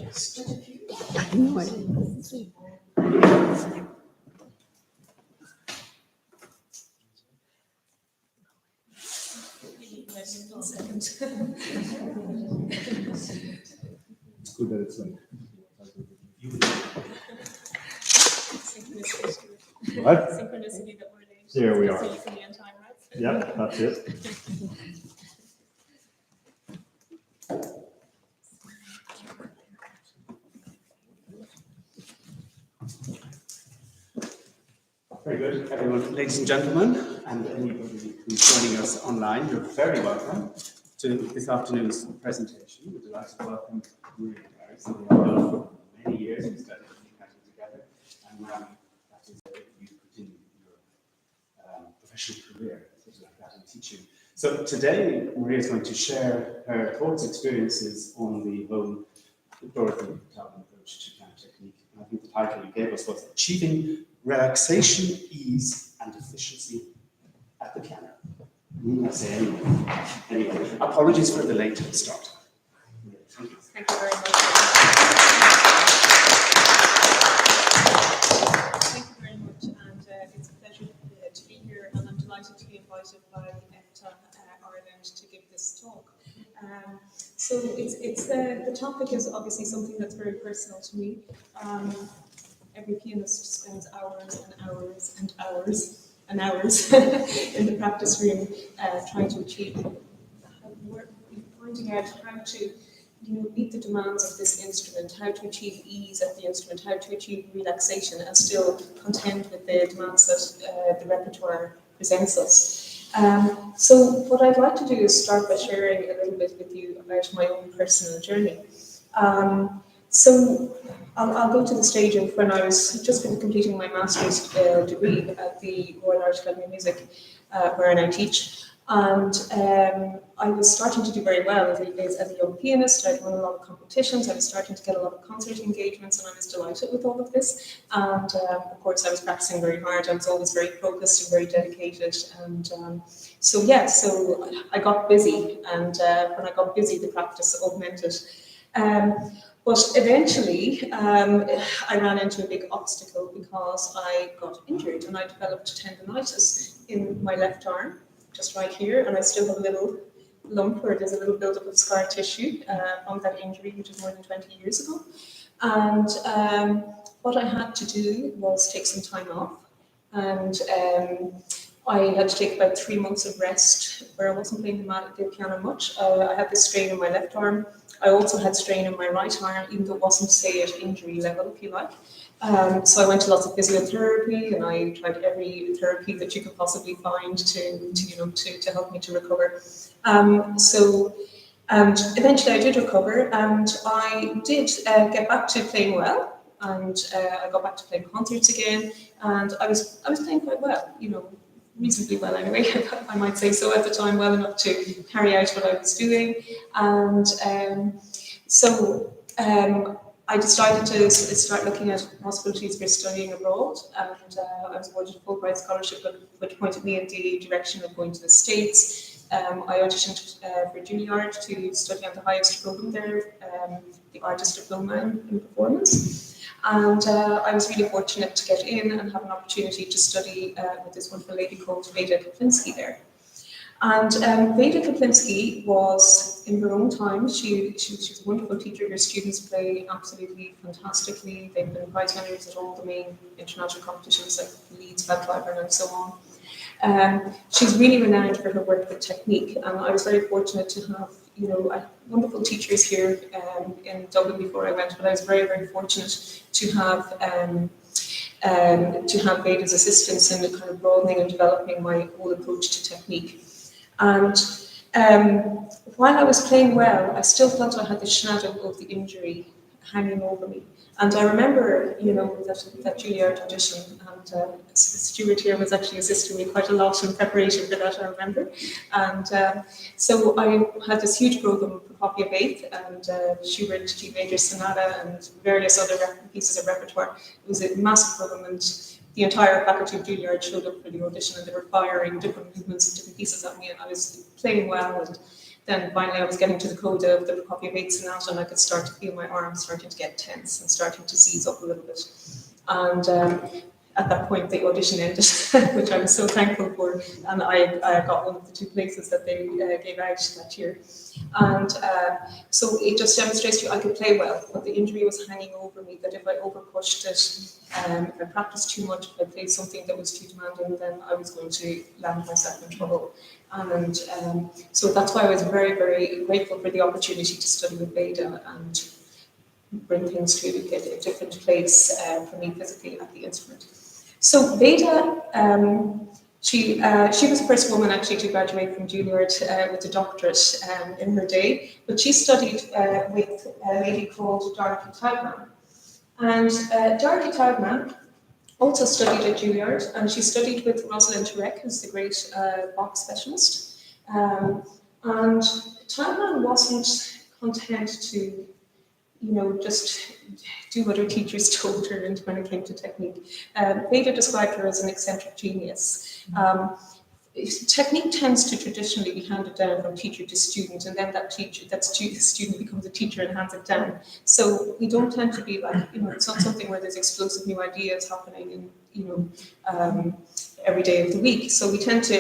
It's good that it's like. What? Synchronicity that we're late. Here we are. So you can be on time, right? Yeah, that's it. Very good, everyone, ladies and gentlemen, and anybody who's joining us online, you're very welcome to this afternoon's presentation. We're delighted to welcome Maria Mc Garry, something I've known for many years. We studied together, and that is you continue your professional career, something like that, in teaching. So today, Maria is going to share her thoughts, experiences on the whole historical Taubman approach to piano technique. And I think the title you gave us was Achieving Relaxation, Ease, and Efficiency at the Piano. I say anyway. Apologies for the late start. Thank you. Thank you very much. Thank you very much, and it's a pleasure to be here, and I'm delighted to be invited by EPTA Ireland to give this talk. So it's the topic is obviously something that's very personal to me. Every pianist spends hours and hours and hours and hours in the practice room trying to achieve, finding out how to meet the demands of this instrument, how to achieve ease of the instrument, how to achieve relaxation and still contend with the demands that the repertoire presents us. So what I'd like to do is start by sharing a little bit with you about my own personal journey. So I'll go to the stage of when I was just completing my master's degree at the Royal Irish Academy of Music, where I now teach. And I was starting to do very well as a young pianist. I'd won a lot of competitions. I was starting to get a lot of concert engagements, and I was delighted with all of this. And of course, I was practicing very hard. I was always very focused and very dedicated. And so I got busy. And when I got busy, the practice augmented. But eventually, I ran into a big obstacle because I got injured and I developed tendonitis in my left arm, just right here, and I still have a little lump where there's a little buildup of scar tissue from that injury, which is more than 20 years ago. And what I had to do was take some time off, and I had to take about 3 months of rest where I wasn't playing the piano much. I had this strain in my left arm. I also had strain in my right arm, even though it wasn't, say, at injury level, if you like. So I went to lots of physiotherapy, and I tried every therapy that you could possibly find to help me to recover. And eventually I did recover, and I did get back to playing well, and I got back to playing concerts again, and I was playing quite well, reasonably well anyway, I might say so at the time, well enough to carry out what I was doing. And so I decided to start looking at possibilities for studying abroad, and I was awarded a Fulbright scholarship, which pointed me in the direction of going to the States. I auditioned for Juilliard to study on the highest program there, the Artist Diploma in Performance. And I was really fortunate to get in and have an opportunity to study with this wonderful lady called Veda Kaplinski there. And Veda Kaplinski was, in her own time, she was a wonderful teacher. Her students play absolutely fantastically. They've been prize winners at all the main international competitions like Leeds, Belfast, and so on. She's really renowned for her work with technique, and I was very fortunate to have, wonderful teachers here in Dublin before I went. But I was very, very fortunate to have Veda's assistance in kind of broadening and developing my whole approach to technique. And while I was playing well, I still felt I had the shadow of the injury hanging over me. And I remember, that Juilliard audition, and Stuart here was actually assisting me quite a lot in preparation for that, I remember. And so I had this huge program of Prokofiev 8 and Schubert G Major Sonata and various other pieces of repertoire. It was a massive program, and the entire faculty of Juilliard showed up for the audition, and they were firing different movements and different pieces at me, and I was playing well. And then finally I was getting to the coda of the Prokofiev sonata, and I could start to feel my arms starting to get tense and starting to seize up a little bit. And at that point, the audition ended, which I was so thankful for, and I got one of the 2 places that they gave out that year. And so it just demonstrates to you I could play well, but the injury was hanging over me, that if I overpushed it, if I practiced too much, if I played something that was too demanding, then I was going to land myself in trouble. And so that's why I was very, very grateful for the opportunity to study with Veda and bring things to a different place for me physically at the instrument. So Veda, she was the first woman actually to graduate from Juilliard with a doctorate in her day, but she studied with a lady called Dorothy Taubman. And Dorothy Taubman also studied at Juilliard, and she studied with Rosalind Turek, who's the great Bach specialist. And Taubman wasn't content to just do what her teachers told her and when it came to technique. Veda described her as an eccentric genius. Technique tends to traditionally be handed down from teacher to student, and then that student becomes a teacher and hands it down. So we don't tend to be like, it's not something where there's explosive new ideas happening in, every day of the week. So we tend to,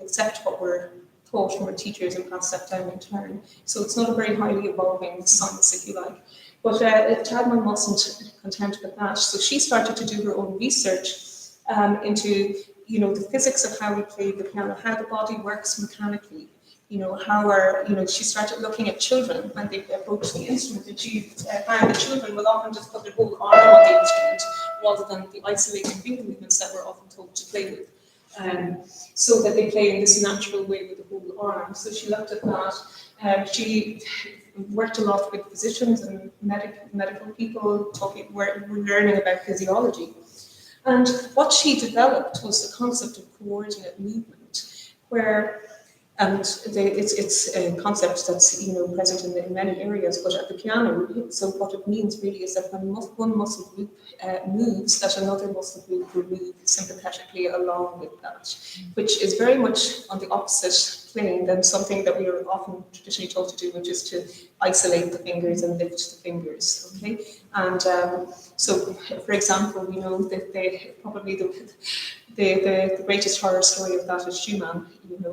accept what we're taught from our teachers and pass that down in turn. So it's not a very highly evolving science, if you like. But Taubman wasn't content with that. So she started to do her own research into, the physics of how we play the piano, how the body works mechanically. She started looking at children when they approach the instrument, and she found that children will often just put their whole arm on the instrument rather than the isolated finger movements that we're often told to play with. So that they play in this natural way with the whole arm. So she looked at that. She worked a lot with physicians and medical people, we're learning about physiology. And what she developed was the concept of coordinate movement, where it's a concept that's present in many areas, but at the piano, so what it means really is that when one muscle group moves, that another muscle group will move sympathetically along with that, which is very much on the opposite plane than something that we are often traditionally told to do, which is to isolate the fingers and lift the fingers. Okay, and so for example, we know that probably the greatest horror story of that is Schumann.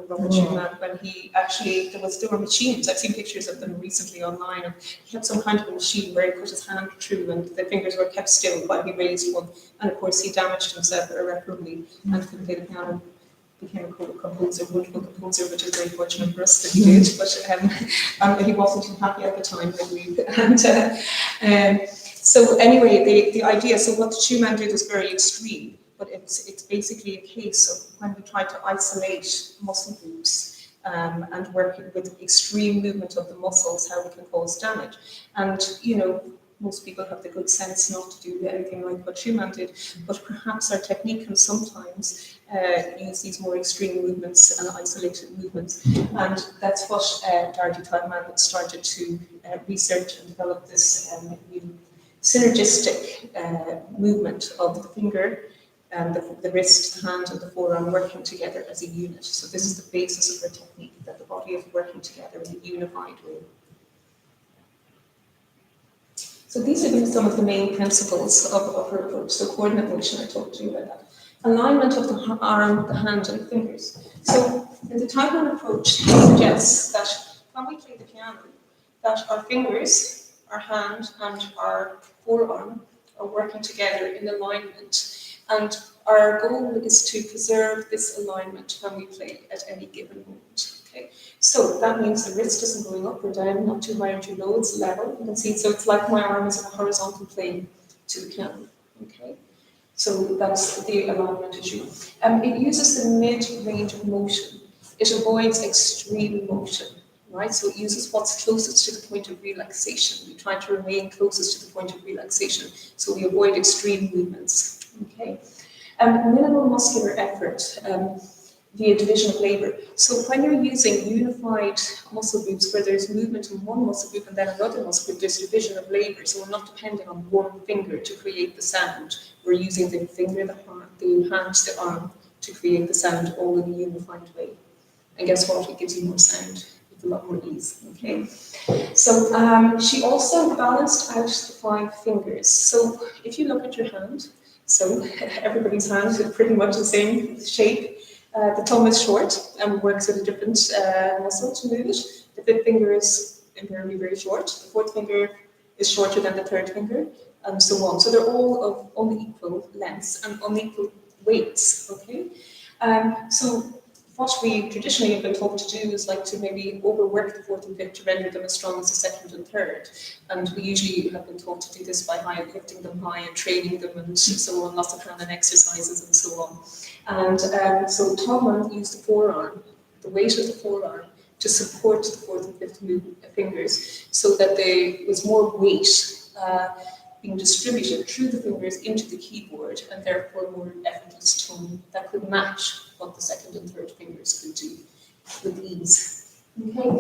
Robert Schumann, when he actually, there were machines, I've seen pictures of them recently online, and he had some kind of a machine where he put his hand through and the fingers were kept still while he raised one, and of course he damaged himself irreparably and couldn't play the piano, became a composer, wonderful composer, which is very fortunate for us that he did, but he wasn't too happy at the time, I believe. And so anyway, the idea, so what Schumann did is very extreme, but it's basically a case of when we try to isolate muscle groups and work with extreme movement of the muscles, how we can cause damage. And, most people have the good sense not to do anything like what Schumann did, but perhaps our technique can sometimes use these more extreme movements and isolated movements. And that's what Dorothy Taubman started to research and develop this new synergistic movement of the finger and the wrist, the hand, and the forearm working together as a unit. So this is the basis of her technique, that the body is working together in a unified way. So these are some of the main principles of her approach. So coordinate motion, I talked to you about that. Alignment of the arm, the hand, and the fingers. So in the Taubman approach, suggests that when we play the piano, that our fingers, our hand, and our forearm are working together in alignment. And our goal is to preserve this alignment when we play at any given moment. Okay, so that means the wrist isn't going up or down, not too high or too low, it's level. You can see, so it's like my arm is in a horizontal plane to the piano. Okay, so that's the alignment issue. It uses the mid-range of motion. It avoids extreme motion, right? So it uses what's closest to the point of relaxation. We try to remain closest to the point of relaxation, so we avoid extreme movements. Okay, minimal muscular effort. Via division of labor. So when you're using unified muscle groups where there's movement in one muscle group and then another muscle group, there's division of labor. So we're not depending on one finger to create the sound. We're using the finger, the hand, the arm to create the sound all in a unified way. And guess what? It gives you more sound. with a lot more ease. Okay. So she also balanced out the 5 fingers. So if you look at your hand, so everybody's hand is pretty much the same shape. The thumb is short and works with a different muscle to move it. The 5th finger is invariably very short. The 4th finger is shorter than the 3rd finger, and so on. So they're all of unequal lengths and unequal weights. Okay. So what we traditionally have been taught to do is like to maybe overwork the 4th and 5th to render them as strong as the 2nd and 3rd. And we usually have been taught to do this by lifting them high and training them and so on, lots of hand and exercises and so on. And so Taubman used the forearm, the weight of the forearm, to support the 4th and 5th fingers so that there was more weight being distributed through the fingers into the keyboard, and therefore more effortless tone that could match what the 2nd and 3rd fingers could do with ease. Okay.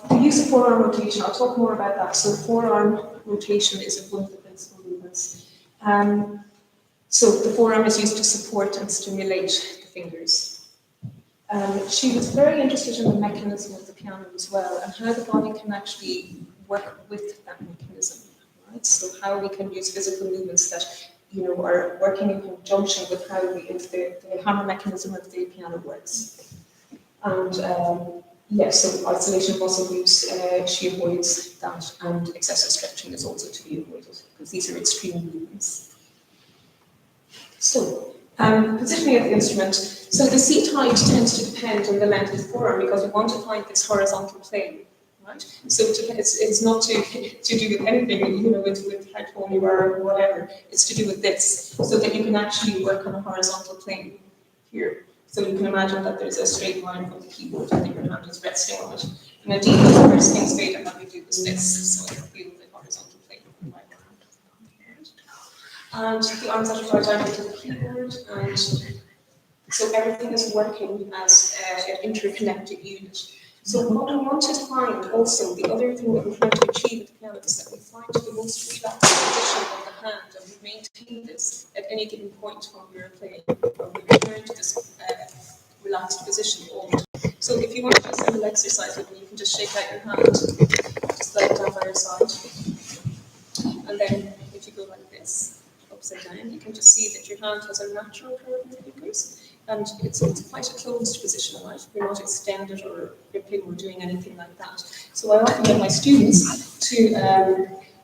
The use of forearm rotation, I'll talk more about that. So forearm rotation is one of the principal movements. So the forearm is used to support and stimulate the fingers. She was very interested in the mechanism of the piano as well, and how the body can actually work with that mechanism. Right? So how we can use physical movements that are working in conjunction with how the hammer mechanism of the piano works. And so isolation of muscle groups, she avoids that, and excessive stretching is also to be avoided because these are extreme movements. So positioning of the instrument. So the seat height tends to depend on the length of the forearm because we want to find this horizontal plane. Right? So it's not to do with anything, with how tall you are or whatever. It's to do with this, so that you can actually work on a horizontal plane here. So you can imagine that there's a straight line from the keyboard and your hand is resting on it. And indeed, the first thing straight and we do is this, so I can feel the horizontal plane with my hand. And the arms are right angle to the keyboard, and so everything is working as an interconnected unit. So what we want to find also, the other thing that we're trying to achieve with the piano is that we find the most relaxed position of the hand, and we maintain this at any given point when we're playing, or we return to this relaxed position all the time. So if you want to do a simple exercise with me, you can just shake out your hand, just let it down by your side. And then if you go like this, upside down, you can just see that your hand has a natural curve in the fingers. And it's quite a closed position, right? We're not extended or gripping or doing anything like that. So I often get my students to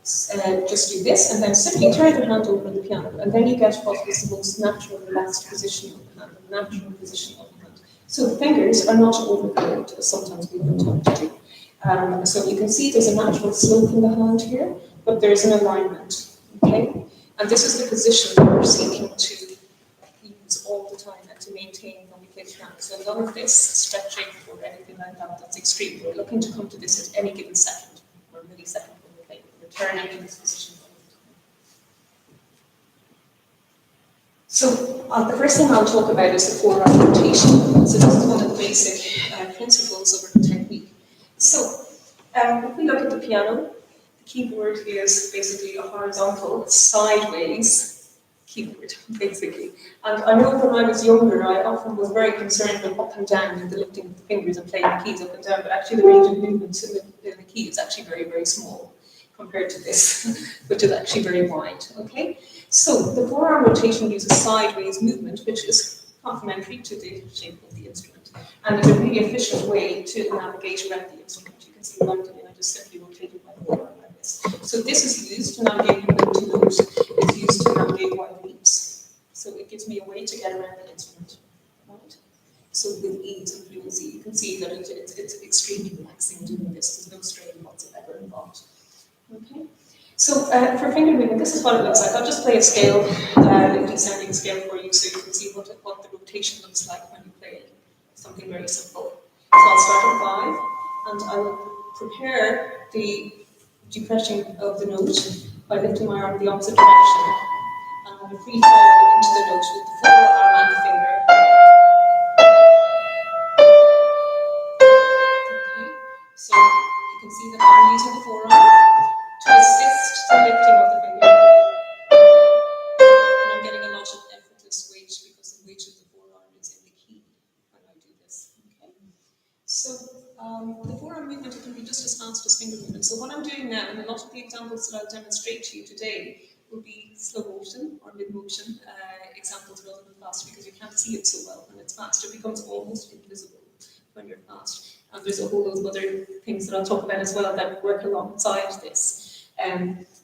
just do this and then simply turn their hand over the piano. And then you get what is the most natural, relaxed position of the hand, the natural position of the hand. So the fingers are not overcurved, as sometimes people are taught to do. So you can see there's a natural slope in the hand here, but there's an alignment, okay? And this is the position that we're seeking to use all the time and to maintain when we play piano. So none of this stretching or anything like that, that's extreme. We're looking to come to this at any given second or millisecond when we play. We're returning to this position all the time. So the first thing I'll talk about is the forearm rotation. So this is one of the basic principles of our technique. So if we look at the piano, the keyboard is basically a horizontal, sideways keyboard, basically. And I know when I was younger, I often was very concerned with up and down and the lifting of the fingers and playing the keys up and down, but actually the range of movement in the key is actually very, very small compared to this, which is actually very wide, okay? So the forearm rotation uses sideways movement, which is complementary to the shape of the instrument. And it's a really efficient way to navigate around the instrument. You can see what I'm doing, I just simply rotated my forearm like this. So this is used to navigate from note to note. It's used to navigate wide beats. So it gives me a way to get around the instrument, right? So with ease and fluency, you can see that it's extremely relaxing doing this. There's no strain whatsoever involved. Okay. So for finger movement, this is what it looks like. I'll just play a scale, a descending scale for you, so you can see what the rotation looks like when you play something very simple. So I'll start at 5, and I will prepare the depressing of the note by lifting my arm the opposite direction, and I'm free fall into the note with the forearm and the finger. Okay. So you can see that I'm using the forearm to assist the lifting of the finger. And I'm getting a lot of effortless weight because the weight of the forearm is in the key when I do this. Okay. So the So what I'm doing now, and a lot of the examples that I'll demonstrate to you today will be slow motion or mid motion examples rather than fast, because you can't see it so well when it's fast. It becomes almost invisible when you're fast. And there's a whole lot of other things that I'll talk about as well that work alongside this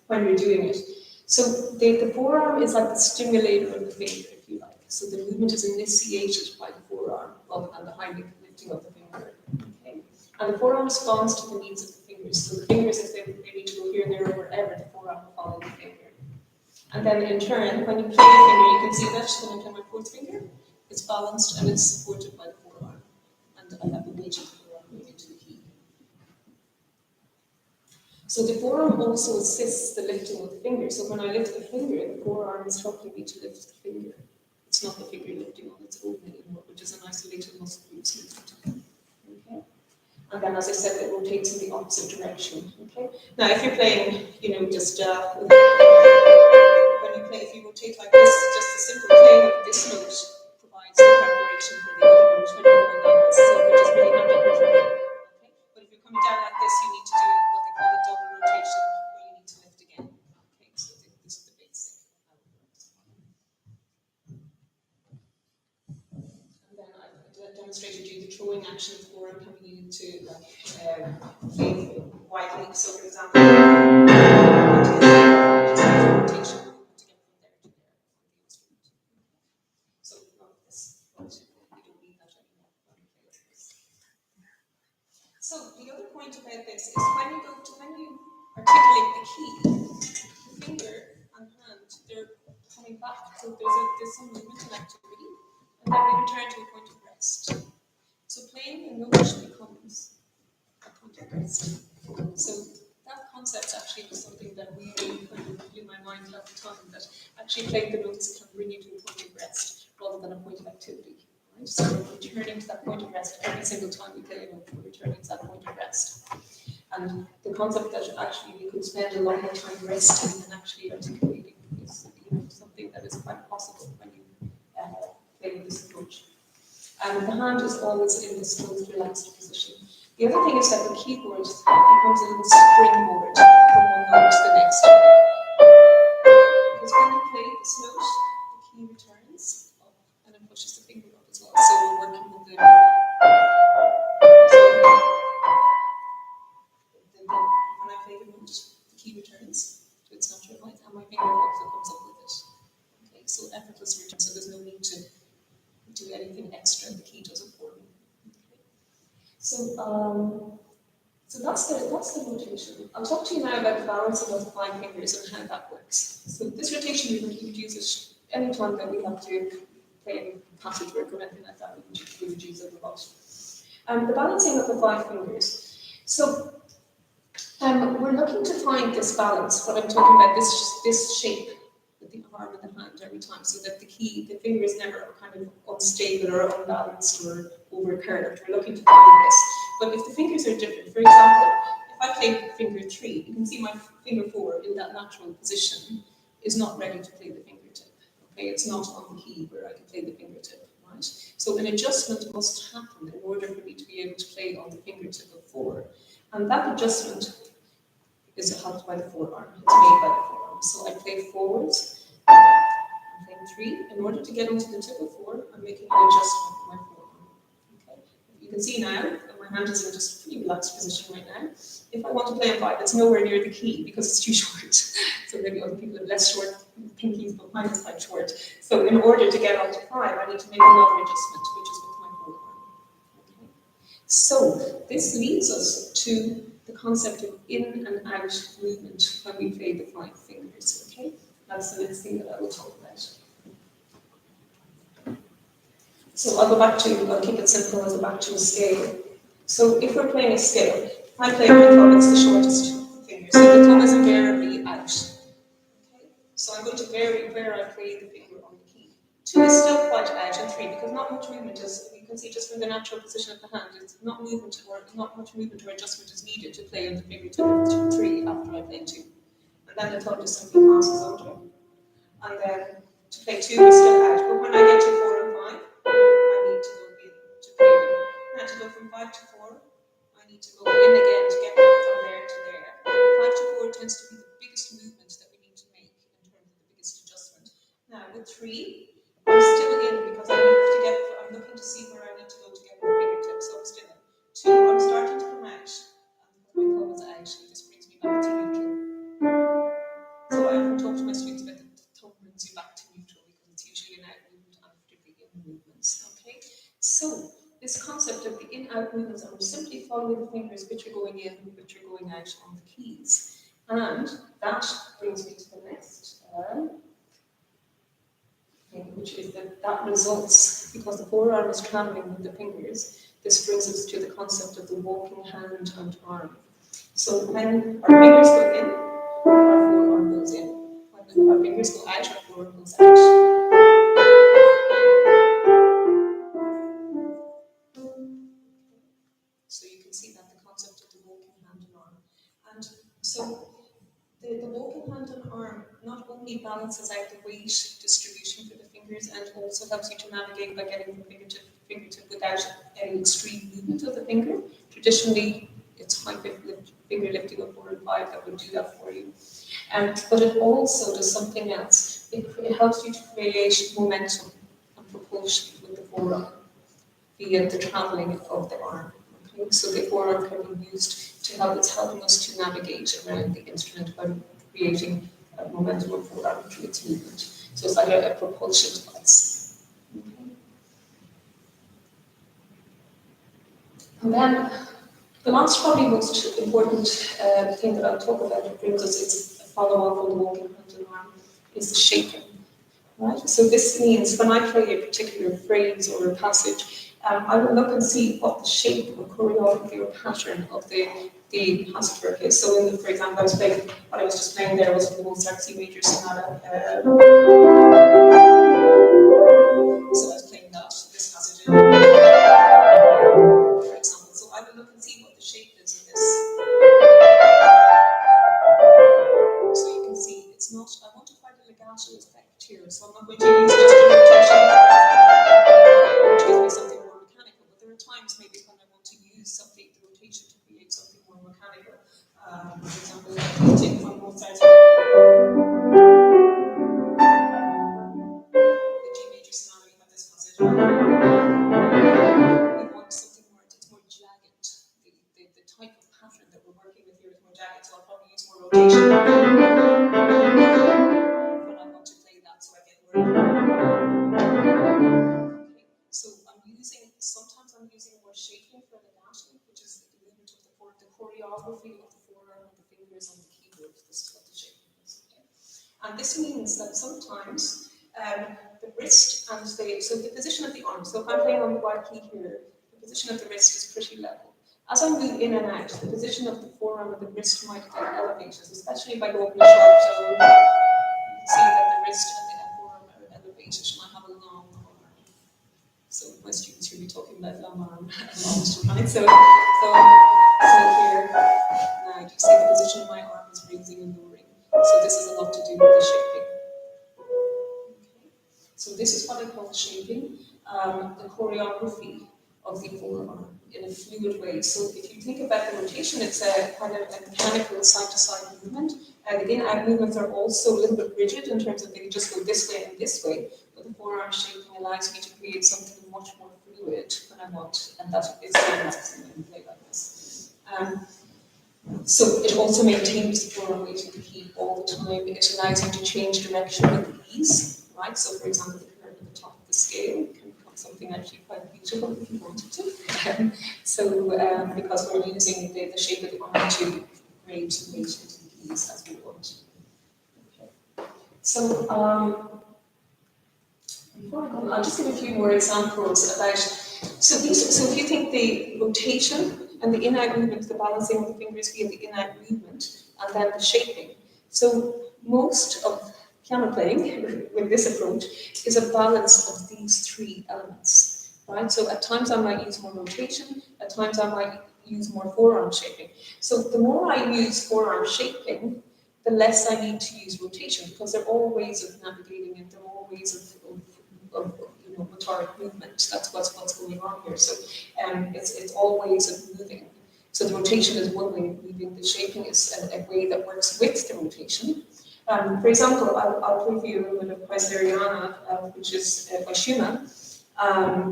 when you're doing it. So the forearm is like the stimulator of the finger, if you like. So the movement is initiated by the forearm rather than the high lifting of the finger. Okay? And the forearm responds to the needs of the fingers. So the fingers, if they need to go here, there, or wherever, the forearm will follow the finger. And then in turn, when you play the finger, you can see that when I play my fourth finger, it's balanced and it's supported by the forearm. And I have the weight of the forearm going into the key. So the forearm also assists the lifting of the finger. So when I lift the finger, the forearm is helping me to lift the finger. It's not the finger lifting on its own anymore, which is an isolated muscle movement. Okay. And then, as I said, it rotates in the opposite direction. Okay. Now, if you're playing, just when you play, if you rotate like this, just the simple playing of this note provides the preparation for the other note when you're going like this. So you just really have to control. Okay. But if you're coming down like this, you need to do what they call a double rotation, where you need to lift again. Okay. So this is the basic. And then I demonstrated you the throwing action for coming into play widely. So, for example, rotation to get from there to there on the instrument. So, not this, but you don't need that anymore when you play like this. So, the other point about this is when you articulate the key, the finger and hand, they're coming back. So there's some movement and activity, and then we return to a point of rest. So playing a note becomes a point of rest. So that concept actually was something that really kind of blew my mind at the time, that actually playing the notes can bring you to a point of rest rather than a point of activity. Right? So we're returning to that point of rest every single time we play a note, we're returning to that point of rest. And the concept that actually we could spend a lot more time resting than actually articulating is something that is quite possible when you play with this approach. And the hand is always in this closed, relaxed position. The other thing is that the keyboard becomes a little springboard from one note to the next. Because when you play this note, the key returns up and it pushes the finger up as well. So we're working with the. When I play the note, the key returns to its natural height, and my finger also comes up with it. Okay, so effortless return. So there's no need to do anything extra, the key does it for me. Okay. So that's the rotation. I'll talk to you now about the balance of those 5 fingers and how that works. So this rotation movement, we would use it any time that we have to play any passage work or anything like that, we would use it a lot. The balancing of the 5 fingers. So we're looking to find this balance, what I'm talking about, this shape, the arm and the hand every time, so that the finger is never kind of unstable or unbalanced or overcurved. We're looking to find this. But if the fingers are different, for example, if I play finger 3, you can see my finger 4 in that natural position is not ready to play the fingertip. Okay, it's not on the key where I can play the fingertip, right? So an adjustment must happen in order for me to be able to play on the fingertip of 4. And that adjustment is helped by the forearm. It's made by the forearm. So I play forwards, I'm playing 3. In order to get onto the tip of 4, I'm making an adjustment for my forearm. Okay. You can see now that my hand is in just a pretty relaxed position right now. If I want to play a 5, it's nowhere near the key because it's too short. So maybe other people have less short pinkies, but mine is quite short. So in order to get onto 5, I need to make another adjustment, which is with my forearm. Okay. So this leads us to the concept of in and out movement when we play the 5 fingers, okay? That's the next thing that I will talk about. So I'll keep it simple, I'll go back to a scale. So if we're playing a scale, if I play my thumb, it's the shortest finger, so the thumb is invariably out. Okay? So I'm going to vary where I play the finger on the key. 2 is still quite out, and 3, because not much movement is, you can see just from the natural position of the hand, it's not much movement or adjustment is needed to play on the fingertip of 3 after I play 2. And then the thumb just simply passes under. And then to play 2 is still out, but when I get to 4 and 5, I need to go in to play them. Now to go from 5 to 4, I need to go in again to get from there to there. of the fingers, which are going in, which are going out on the keys. And that brings me to the next thing, which is that results, because the forearm is traveling with the fingers, this brings us to the concept of the walking hand and arm. So when our fingers go in, our forearm goes in. When our fingers go out, our forearm goes out. So you can see that the concept of the walking hand and arm. And so the walking hand and arm not only balances out the weight distribution for the fingers and also helps you to navigate by getting from finger to fingertip without any extreme movement of the finger. Traditionally, it's high finger lifting of 4 and 5 that would do that for you. But it also does something else. It helps you to create momentum and propulsion with the forearm via the traveling of the arm. Okay? So the forearm can be used to help. It's helping us to navigate around the instrument by creating a momentum of forearm through its movement. So it's like a propulsion device. Okay? And then the last, probably most important thing that I'll talk about that brings us is a follow-up on the walking hand and arm is the shaping. Right? So this means when I play a particular phrase or a passage, I will look and see what the shape or choreography or pattern of the passage work is. So, for example, what I was just playing there was the Mozart C major sonata. So I was playing that, this passage, for example. So I will look and see what the shape is of this. So you can see it's not, I want to find a legato effect here, so I'm not going to use just a rotation, which gives me something more mechanical, but there are times maybe when I want to use something, the rotation to create something more mechanical. For example, take from both sides. The G major sonata, we have this passage. We want something more, it's more jagged. The type of pattern that we're working with here is more jagged, so I'll probably use more rotation. When I want to play that, so I get more. Okay. So sometimes I'm using more shaping for the legato, which is the movement of the choreography of the forearm and the fingers on the keyboard. This is what the shaping is. Okay? And this means that sometimes the wrist and the position of the arm. So if I'm playing on the white key here, the position of the wrist is pretty level. As I move in and out, the position of the forearm and the wrist might get elevated, especially if I go up in a sharp zone. You can see that the wrist and the forearm are elevated, and I have a long arm. So my students will be talking about long arm, right? So here, now you see the position of my arm is raising and lowering. So this is a lot to do with the shaping. Okay. So this is what I call shaping, the choreography of the forearm in a fluid way. So if you think about the rotation, it's a kind of a mechanical side-to-side movement. The in-out movements are also a little bit rigid in terms of they just go this way and this way, but the forearm shaping allows me to create something much more fluid when I want, and that is very relaxing when you play like this. So it also maintains the forearm weight in the key all the time. It allows you to change direction with ease, right? So for example, the curve at the top of the scale can become something actually quite beautiful if you wanted to. Because we're using the shape of the arm to create weight into the keys as we want. Okay. So before I go on, I'll just give a few more examples about. So if you think the rotation and the in-out movement, the balancing of the fingers via the in-out movement, and then the shaping. So most of piano playing with this approach is a balance of these 3 elements, right? So at times I might use more rotation, at times I might use more forearm shaping. So the more I use forearm shaping, the less I need to use rotation, because they're all ways of navigating it, they're all ways of motoric movement. That's what's going on here. So it's all ways of moving. So the rotation is one way of moving. The shaping is a way that works with the rotation. For example, I'll play for you a little bit of Preiseriana, which is by Schumann,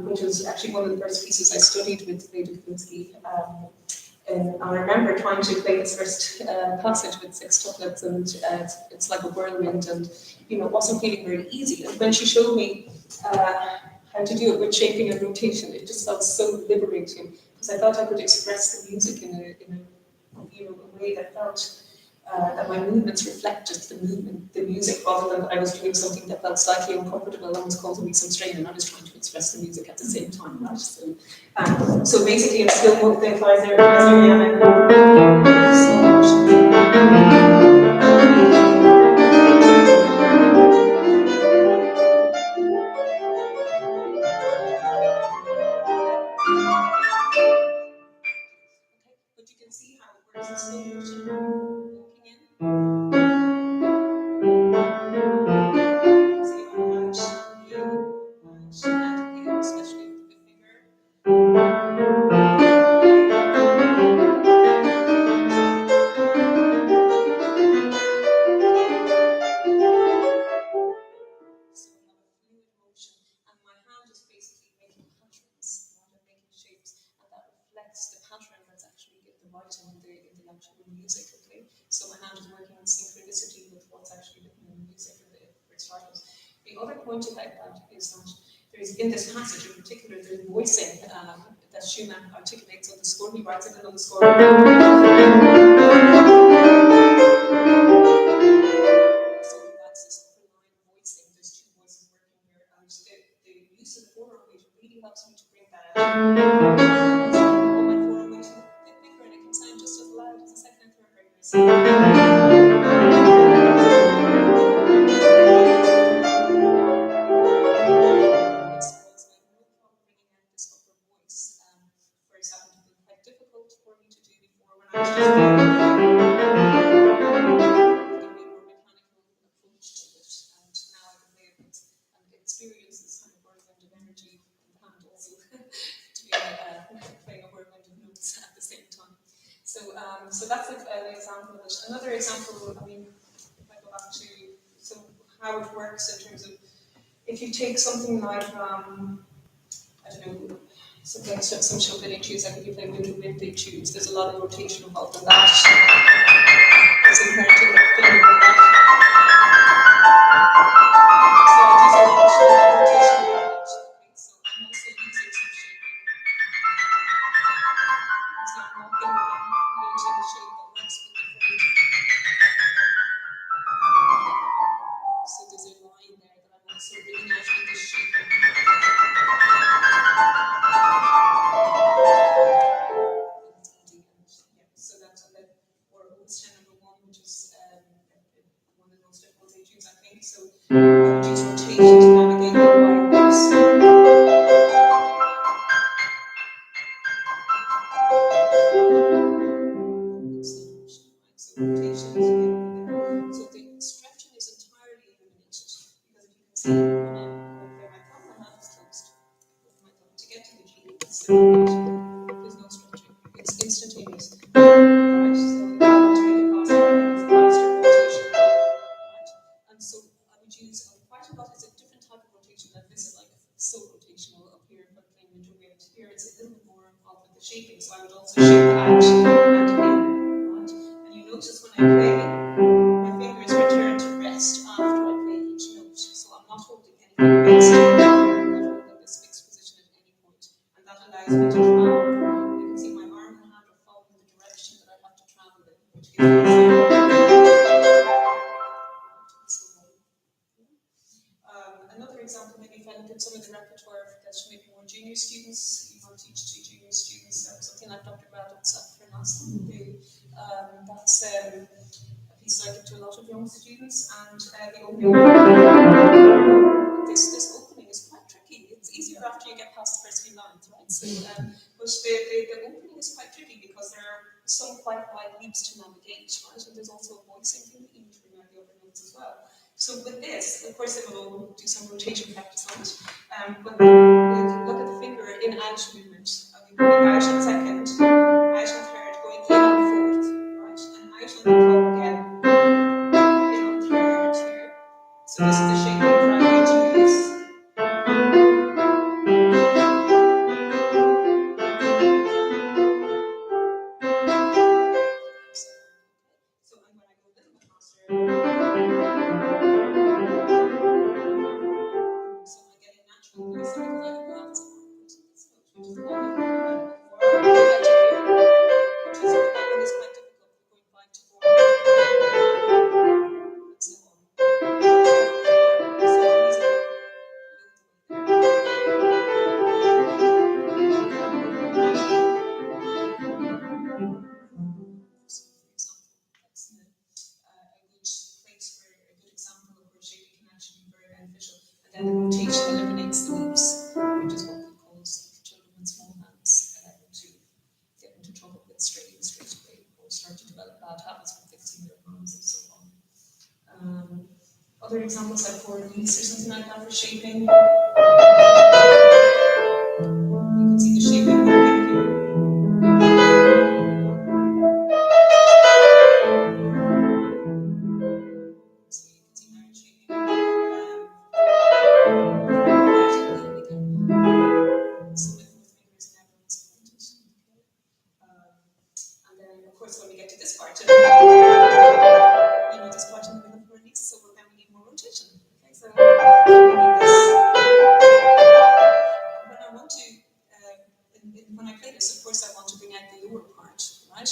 which was actually one of the first pieces I studied with Ledufinski. And I remember trying to play this first passage with 6 tuplets, and it's like a whirlwind, and it wasn't feeling very easy. And when she showed me how to do it with shaping and rotation, it just felt so liberating, because I thought I could express the music in a way that felt that my movements reflected the music, rather than that I was doing something that felt slightly uncomfortable and was causing me some strain, and I was trying to express the music at the same time, right? So basically, it's still more the flies there as slow motion. But you can see how it works in slow motion. Walking in. See how much and in, especially with the finger. So we have a fluid motion, and my hand is basically making patterns, making shapes, and that reflects the pattern that's actually in the writing in the actual music. Okay, so my hand is working in synchronicity with what's actually written in the music and the recitals. The other point about that is that there is, in this passage in particular, there's voicing that Schumann articulates on the score. He writes it on the score. The use of the forearm weight really helps me to bring that out. Hold my forearm weight a bit bigger, and it can sound just as loud as the second and third regulars. So I have no problem bringing out this upper voice. For example, it was quite difficult for me to do before when I was just doing a more mechanical approach to it, and now I can play it and experience this kind of whirlwind of energy in the hand also to be playing a whirlwind of notes at the same time. So that's an example of it. Another example, I mean, if I go back to how it works in terms of if you take something like I don't know, something like some Chopin etudes, like if you play wind etudes, there's a lot of rotation involved in that. It's inherent in the feeling of that. So I do some rotation with it. Okay, so I'm also using some shaping. It's not knocking creating a shape that works with different. So there's a line there that I'm also bringing out with this shaping. So that's or almost 10 number 1, which is one of the most difficult etudes, I think. So I would use rotation to navigate the wide notes. So rotation is there. So the stretching is entirely eliminated, because if you can see when I play my thumb, my hand is closed. With my thumb to get to the G, it's there's no stretching. It's instantaneous. Right? So if I want to make it faster, I can use faster rotation. Right? And so I would use quite a lot. It's a different type of rotation. Like this is like so rotational up here, but playing winter wind. Here it's a little bit more involved with the shaping. So I would also shape out and in. Right? And you notice when I play, my fingers return to rest after I play each note. So I'm not holding anything fixed. I'm not holding this fixed position at any point. And that allows me to travel. You can see my arm and hand are following the direction that I have to travel in, which gives me another example, maybe if I look at some of the repertoire that's maybe more junior students, you want to teach to junior students, something like Dr. Braddock's for NASA. That's a piece I give to a lot of young students, and the opening. This opening is quite tricky. It's easier after you get past the first few lines, right? So, but the opening is quite tricky because there are some quite wide leaps to navigate, right? And there's also a voicing thing that you need to bring out the upper notes as well. So with this, of course, they will all do some rotation practice on it. But look at the finger in out movement. Going out on second, out on third, going in on fourth, right? And out on the top again, in on third here. So this is the shape that I'm going to use. So I'm going to go a little bit faster. So I'm getting natural voice because I have lots of which is other examples like for release or something like that for shaping. You can see the shaping working here. So you can see how it's shaping. So with both fingers never disappointed. And then, of course, when we get to this part, this part in the middle for release, so then we need more rotation. Okay, so we need this. When I want to, when I play this, of course, I want to bring out the lower part, right?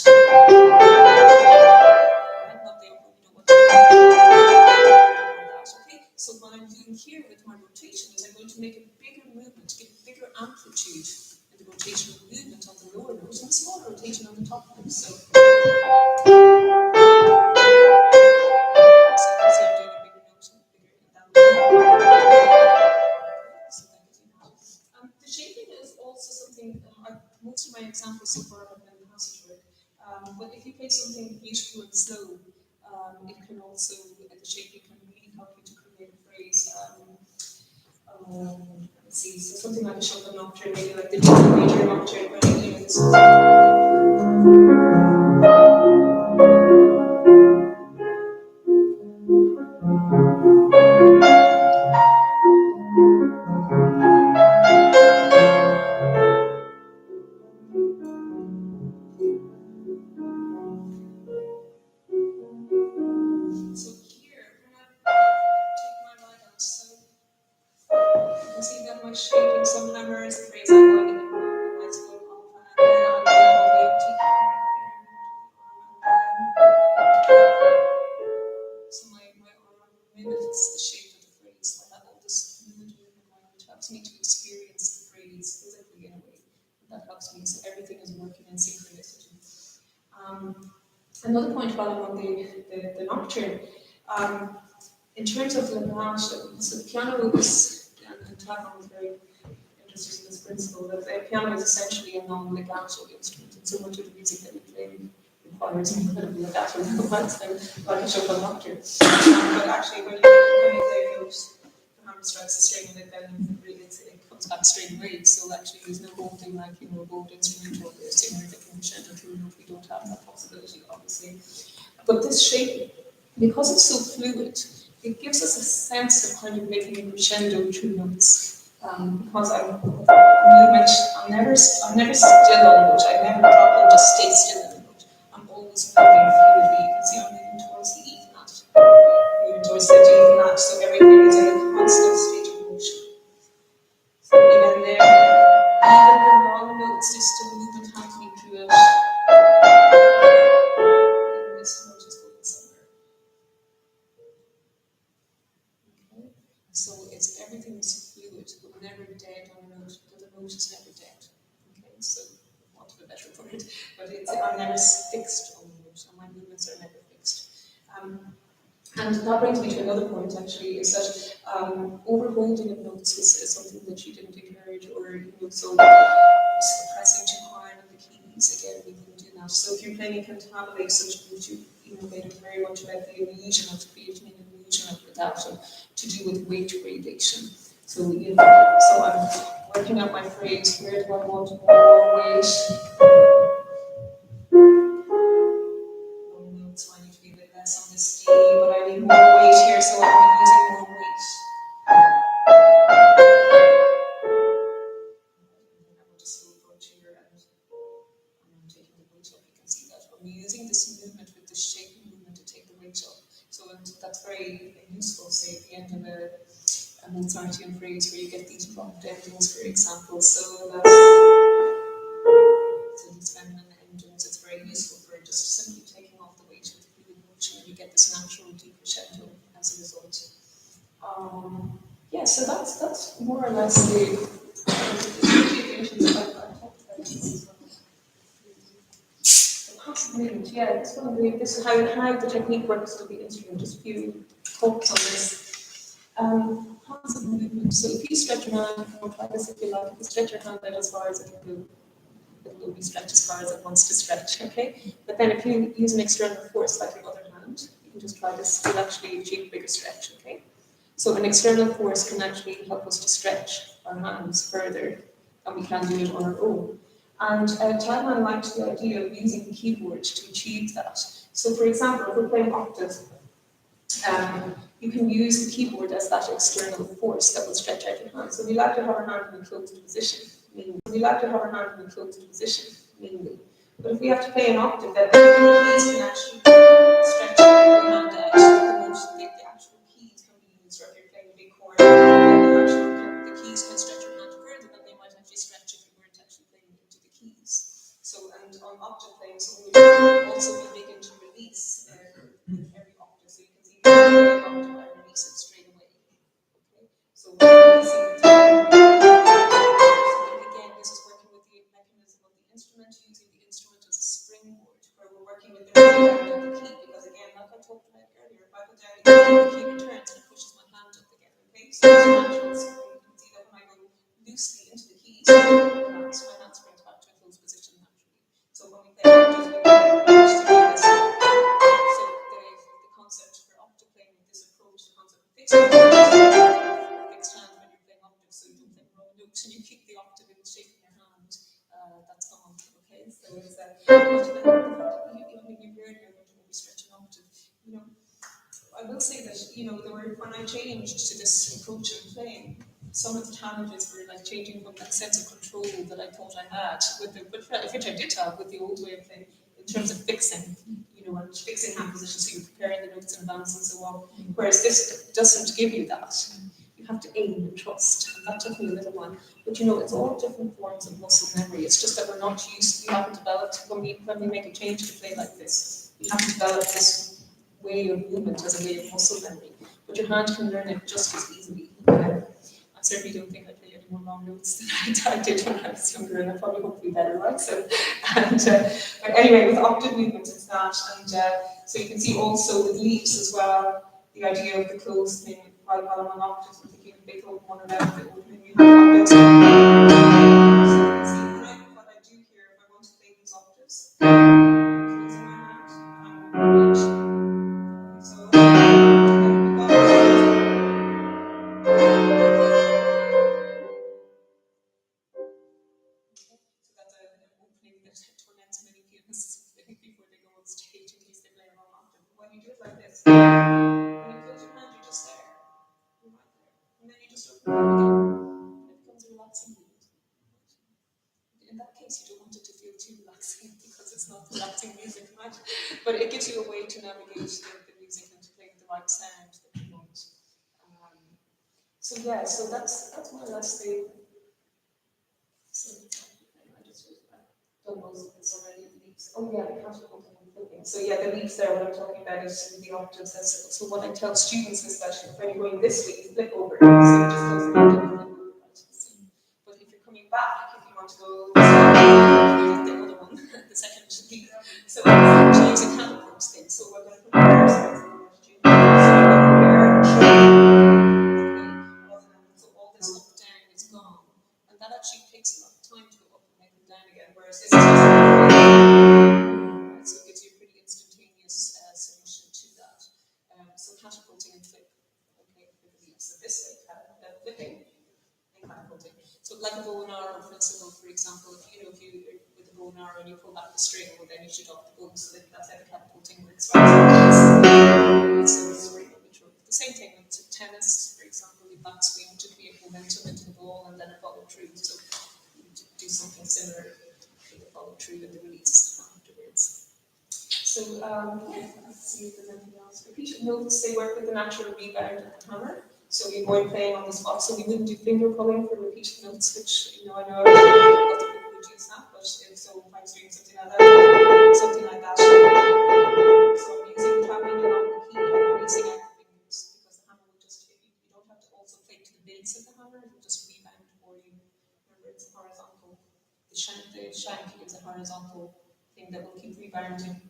Not the upper, we don't want to do that. Okay, so what I'm doing here with my rotation is I'm going to make a bigger movement, give bigger amplitude in the rotational movement on the lower note and a smaller rotation on the top note. So you can see I'm doing a bigger note and bigger down. So that gives you that. The shaping is also something, most of my examples so far have been passage work, but if you play something beautiful and slow, it can also, the shaping can really help you to create a phrase. Let's see, so something like a Chopin nocturne, maybe like the major nocturne, but this is. So here, when I take my right hand, so you can see that my shaping, some hammers, the phrase I'm going in the let's go off, and then I'm going on the empty so my arm mimics the shape of the phrase. I have all this movement within my mind, which helps me to experience the phrase physically in a way. That helps me, so everything is working in synchronicity. Another point while I'm on the nocturne, in terms of legato, so the piano is, and Taubman was very interested in this principle, that the piano is essentially a non-legato instrument, and so much of the music that we play requires incredible legato movements like a Chopin nocturne. But actually, when you play those, the hammer strikes the string, and then really it comes back straight away. So actually, there's no holding like a bowed instrument or a singer that can crescendo through a note. We don't have that possibility, obviously. But this shape, because it's so fluid, it gives us a sense of kind of making a crescendo through notes. Because I'm never still on a note. I never drop and just stay still in a note. I'm always moving fluidly. You can see I'm moving towards the E flat, moving towards the D flat. So everything is in a constant state of motion. So even there, even the long notes, there's still movement happening through it. Even this note is going somewhere. Okay. So it's everything is fluid, but never dead on a note, but the note is never dead. Okay, so want of a better word, but I'm never fixed on the note, and my movements are never fixed. And that brings me to another point actually, is that overholding of notes is something that you didn't encourage, or so pressing too hard on the keys, again, we can do that. So if you're playing a cantabile, such as you made it very much about the illusion of creating an illusion of legato to do with weight gradation. So so I'm working out my phrase, where do I want more weight? So I need to be a bit less on this D, but I need more weight here, so I'm using more weight. And I want to slow approach here, and I'm taking the weight up. You can see that I'm using this movement with the shaping movement to take the weight up. So that's very useful, say, at the end of a Mozartian phrase where you get these prompt endings, for example. So these feminine endings, it's very useful for just simply taking off the weight of the fluid motion, and you get this natural decrescendo as a result. Yeah, so that's more or less the passive movement. Yeah, this is how the technique works with the instrument. Just a few thoughts on this. Passive movement. So if you stretch your hand, or try this if you like, if you stretch your hand out as far as it can go, it will be stretched as far as it wants to stretch, okay? But then if you use an external force like your other hand, you can just try this, you'll actually achieve a bigger stretch, okay? So an external force can actually help us to stretch our hands further than we can do it on our own. And Taubman liked the idea of using the keyboard to achieve that. So for example, if we're playing octaves, you can use the keyboard as that external force that will stretch out your hand. So we like to have our hand in a closed position, mainly. But if we have to play an octave, then the keys can actually stretch your hand out. The actual keys can be used, or if you're playing a big chord, the keys can stretch your hand further than they might actually stretch if you weren't actually playing into the keys. So, and on octave playing, so we will also be big into release every octave. So you can see every octave, I release it straight away. Okay? So releasing the time. Again, this is working with the mechanism of the instrument, using the instrument as a springboard, where we're working with the rebound of the key, because again, like I talked about earlier, if I put down the key returns and it pushes my hand up again. Okay, so it's natural. So you can see that when I go loosely into the keys, my hand springs back to a closed position naturally. So when we play octaves, we manage to do this. So the concept for octave playing with this approach, the concept of fixed hand when you're playing octaves, so you don't play wrong notes and you keep the octave in the shape of your hand. That's gone. Okay, so it's you've heard you're going to be stretching octave. You know, I will say that when I changed to this approach of playing, some of the challenges were like changing from that sense of control that I thought I had with which I did have with the old way of playing, in terms of fixing, and fixing hand position, so you're preparing the notes in advance and so on. Whereas this doesn't give you that. You have to aim and trust, and that took me a little while. But it's all different forms of muscle memory. It's just that we haven't developed when we make a change to play like this. We haven't developed this way of movement as a way of muscle memory, but your hand can learn it just as easily. I certainly don't think I play any more long notes than I did when I was younger, and I probably hope to be better, right? But anyway, with octave movement, it's that, and so you can see also with leaps as well, the idea of the closed thing, while I'm on octaves, I'm thinking of Beethoven 1 and out, when you have octaves. So you can see what I do here, if I want to play these octaves, I'm closing my hand, I'm reach. So that's an opening that torments many pianists before they go on stage in case they play a wrong octave. When you do it like this, when you close your hand, you're just there. You're right there. And then you just open it again. And it becomes a relaxing movement. In that case, you don't want it to feel too relaxing because it's not relaxing music, right? But it gives you a way to navigate the music and to play the right sound that you want. So that's more or less the. So, I just done most of this already. The leaps. Oh yeah, the catapulting and flipping. So yeah, the leaps there. What I'm talking about is the octaves. So what I tell students is that when you're going this way, you flip over. So you just close the hand and flip over. Right? But if you're coming back, if you want to go the other one, the second leap. So actually use a catapult thing. So we're going to put our hands on the students. So so all this up down is gone. And that actually takes a lot of time to go up and make them down again, whereas this is just so it gives you a pretty instantaneous solution to that. So catapulting and flip, okay, with the leaps. So this way, flipping and catapulting. So like a bow and arrow principle, for example, if you with a bow and arrow and you pull back the string, well then you shoot off the bow. So that's how the catapulting works. Right? So it's very neutral. The same thing with tennis, for example, you backswing to create momentum into the ball and then follow through. So you do something similar with the follow through and the release afterwards. So let's see if there's anything else. Repeated notes, they work with the natural rebound of the hammer. So we avoid playing on the spot. So we wouldn't do finger pulling for repeated notes, which I know a lot of people would use that, but if so, if I was doing something like that. So I'm using tapping along the key and releasing out the fingers because the hammer will just, you don't have to also play to the base of the hammer, it will just rebound for you. Remember, it's horizontal. The shank is a horizontal thing that will keep rebounding.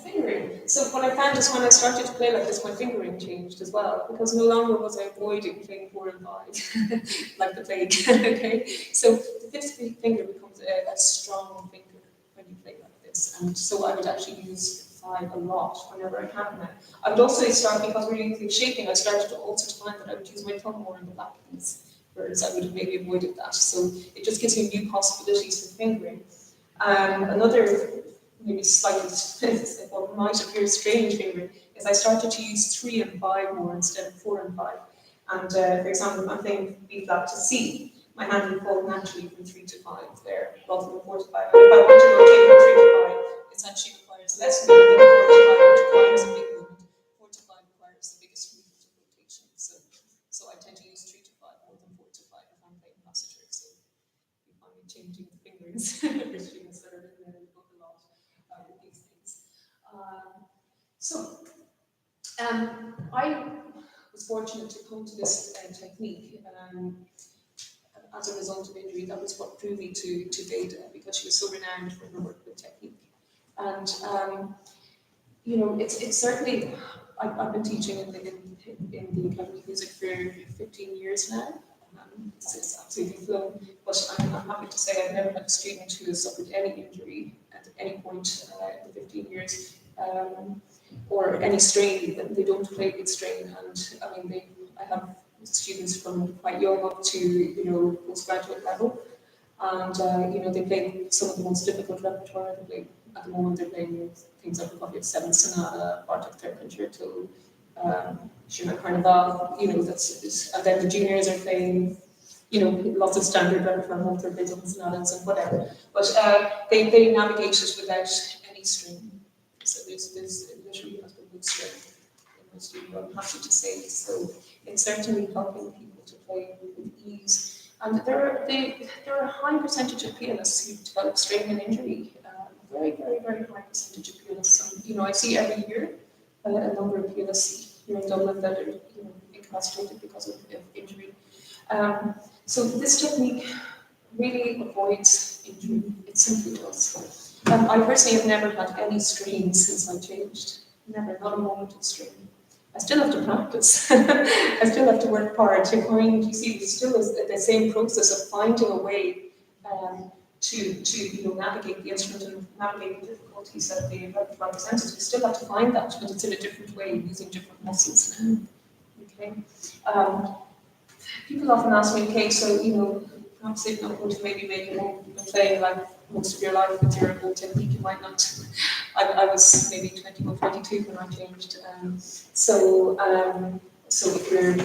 Fingering. So what I found is when I started to play like this, my fingering changed as well, because no longer was I avoiding playing 4 and 5, like the plague. Okay, so the fifth finger becomes a strong finger when you play like this, and so I would actually use 5 5 a lot whenever I can now. I would also start, because we're using shaping, I started to also to find that I would use my thumb more in the black keys, whereas I would have maybe avoided that. So it just gives you new possibilities for fingering. Another maybe slightly what might appear strange fingering is I started to use 3 and 5 more instead of 4 and 5. And for example, if I'm playing B flat to C, my hand would fall naturally from 3 to 5 there, rather than 4 to 5. And if I want to rotate from 3 to 5, it actually requires less movement than 4 to 5, which requires a big movement. 4 to 5 requires the biggest movement of rotation. So I tend to use 3 to 5 more than 4 to 5 if I'm playing passages. So you find me changing the fingerings for students that are in there in the book a lot with these things. I was fortunate to come to this technique as a result of injury. That was what drew me to Veda, because she was so renowned for her work with technique. And it's certainly, I've been teaching in the Academy of Music for 15 years now. It's absolutely flown, but I'm happy to say I've never had a student who has suffered any injury at any point in the 15 years, or any strain. They don't play with strain, and I mean, I have students from quite young up to postgraduate level, and they play some of the most difficult repertoire. They play, at the moment they're playing things like the Seventh Sonata, Bartok Third Concerto, Schumann Carnival. And then the juniors are playing lots of standard repertoire, Mozart, Beethoven sonatas and whatever. But they navigate it without any strain. So there's literally has been no strain in my studio, I'm happy to say. So it's certainly helping people to play with ease. And there are a high percentage of pianists who develop strain and injury. Very, very, very high percentage of pianists. And, I see every year a number of pianists here in Dublin that are incapacitated because of injury. So this technique really avoids injury. It simply does. I personally have never had any strain since I changed. Never, not a moment of strain. I still have to practice. I still have to work hard to find. You see, it's still the same process of finding a way to navigate the instrument and navigate the difficulties that the repertoire presents. You still have to find that, but it's in a different way, using different muscles now. Okay. People often ask me, okay, so perhaps if not going to maybe make it home and playing like most of your life with your old technique, you might not. I was maybe 21, 22 when I changed. So if you're,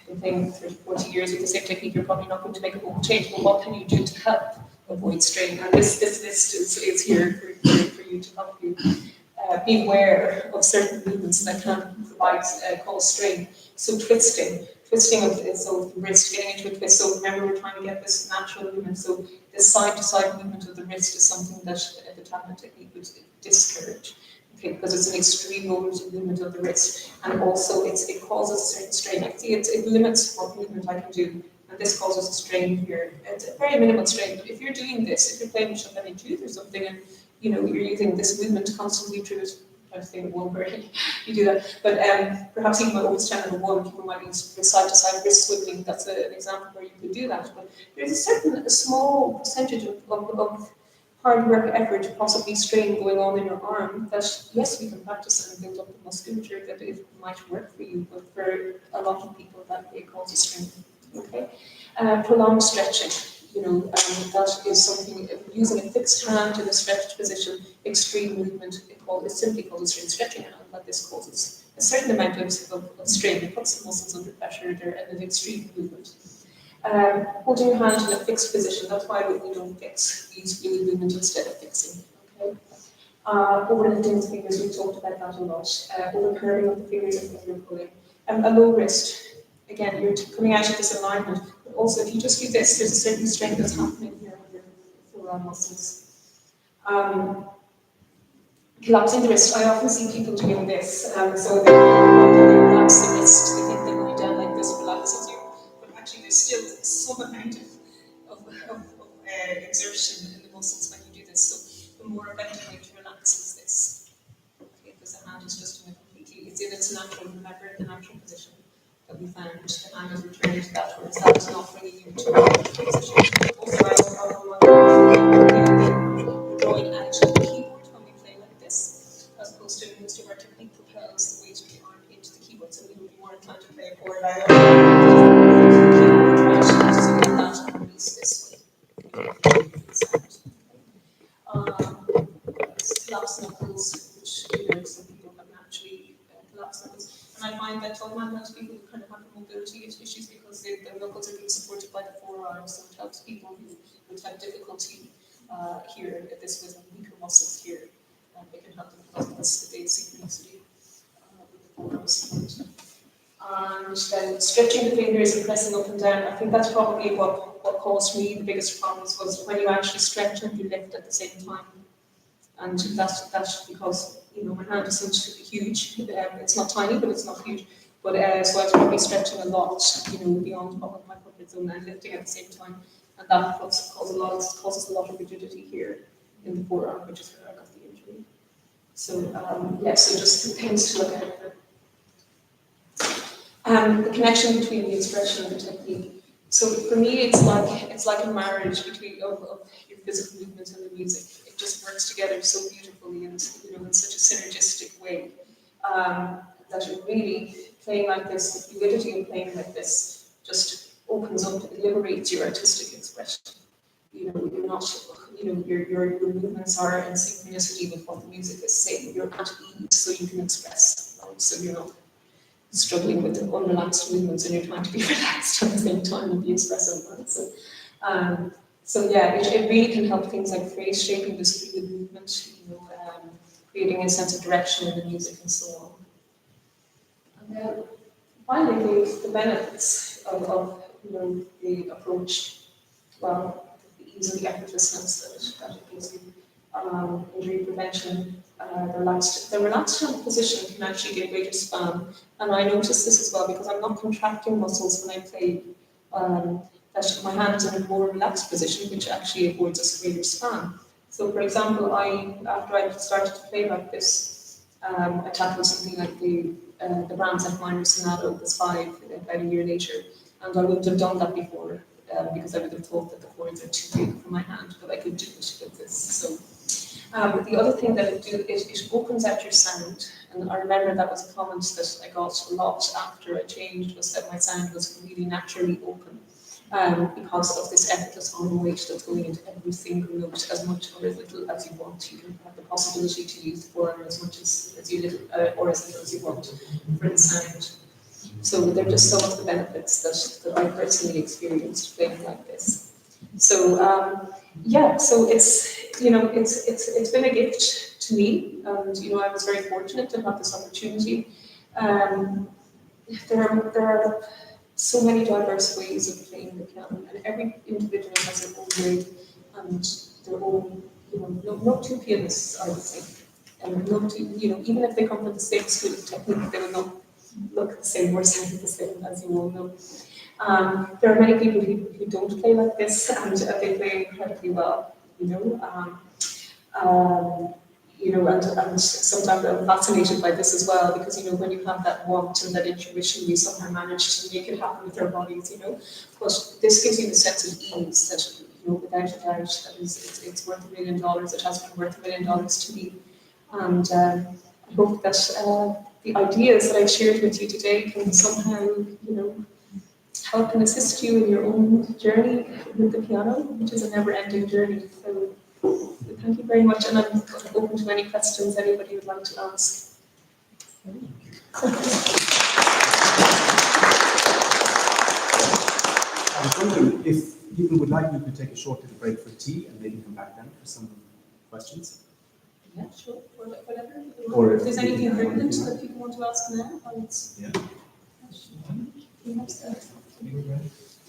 been playing 30, 40 years with the same technique, you're probably not going to make a whole change. But what can you do to help avoid strain? And this list is here for you to help you be aware of certain movements that can cause strain. So twisting of the wrist, getting into a twist. So remember, we're trying to get this natural movement. So this side-to-side movement of the wrist is something that the Taubman technique would discourage. Okay, because it's an extreme movement of the wrist, and also it causes a certain strain. Actually, it limits what movement I can do, and this causes a strain here. It's a very minimal strain, but if you're doing this, if you're playing Chopin Etude or something, and you're using this movement constantly through this. I was thinking one where you do that, but perhaps even over 10 and a 1, people might use side-to-side wrist swiveling. That's an example where you could do that. But there's a small percentage of hard work, effort, possibly strain going on in your arm that, yes, we can practice and build up the musculature that it might work for you, but for a lot of people that may cause a strain. Okay, prolonged stretching. That is something, using a fixed hand in a stretched position, extreme movement, it's simply called a stretching hand, but this causes a certain amount of strain. It puts the muscles under pressure, they're in an extreme movement. Holding your hand in a fixed position, that's why we don't fix, we use fluid movement instead of fixing. Okay? Overlifting the fingers, we talked about that a lot. Over curving of the fingers and finger pulling. A low wrist. Again, you're coming out of this alignment, but also if you just do this, there's a certain strength that's happening here with your forearm muscles. Collapsing the wrist. I often see people doing this. So they relax the wrist, they think they're going down like this relaxes you, but actually there's still some amount of exertion in the muscles when you do this. So the more effective way to relax is this. Okay, because the hand is just in a completely, it's in its natural, remember, the natural position that we found. The hand is returning to that, whereas that is not bringing you to a natural position. Also, I drawing out the keyboard when we play like this. collapsed knuckles, which some people have naturally collapsed knuckles. And I find that Taubman helps people who kind of have mobility issues because their knuckles are being supported by the forearm, so it helps people who would have difficulty here at this with weaker muscles here. It can help them because the synchronicity with the forearms. And then stretching the fingers and pressing up and down. I think that's probably what caused me the biggest problems was when you actually stretch and you lift at the same time. And that's because my hand isn't huge. It's not tiny, but it's not huge. But so I was probably stretching a lot, beyond my comfort zone and lifting at the same time, and that causes a lot of rigidity here in the forearm, which is where I got the injury. So so just things to look at. The connection between the expression and the technique. So for me, it's like a marriage between of your physical movement and the music. It just works together so beautifully and in such a synergistic way that it really playing like this, the fluidity of playing like this, just opens up, it liberates your artistic expression. You're not, your movements are in synchronicity with what the music is saying. You're at ease, so you can express. Right? So you're not struggling with the unrelaxed movements and you're trying to be relaxed at the same time and be expressive. Right? So it really can help things like phrase shaping this fluid movement, creating a sense of direction in the music and so on. And then finally, the benefits of the approach. Well, the ease and the effortlessness that it gives you, injury prevention, the relaxed hand position can actually give greater span. And I noticed this as well because I'm not contracting muscles when I play. That my hands are in a more relaxed position, which actually affords us greater span. So, for example, after I started to play like this, I tackled something like the Brahms F minor sonata opus 5 about a year later, and I wouldn't have done that before. Because I would have thought that the chords are too big for my hand, but I could do it with this. So, the other thing that it opens out your sound, and I remember that was a comment that I got a lot after I changed, was that my sound was really naturally open, because of this effortless on weight that's going into every single note, as much or as little as you want. You can have the possibility to use the forearm as much as you little, or as little as you want for the sound. So there are just some of the benefits that I personally experienced playing like this. So so it's been a gift to me, and I was very fortunate to have this opportunity. There are so many diverse ways of playing the piano, and every individual has their own way and their own. No two pianists are the same, and no two, even if they come from the same school of technique, they will not look the same or sound the same, as you all know. There are many people who don't play like this, and they play incredibly well. And sometimes I'm fascinated by this as well, because when you have that want and that intuition, you somehow manage to make it happen with your bodies. But this gives you the sense of ease that without a doubt, that it's worth $1 million. It has been worth $1 million to me, and I hope that the ideas that I've shared with you today can somehow, help and assist you in your own journey with the piano, which is a never-ending journey. So thank you very much, and I'm open to any questions anybody would like to ask. I was wondering if people would like, we could take a short little break for tea and maybe come back then for some questions. Yeah, sure. Whatever. Or if there's anything pertinent that people want to ask now, yeah.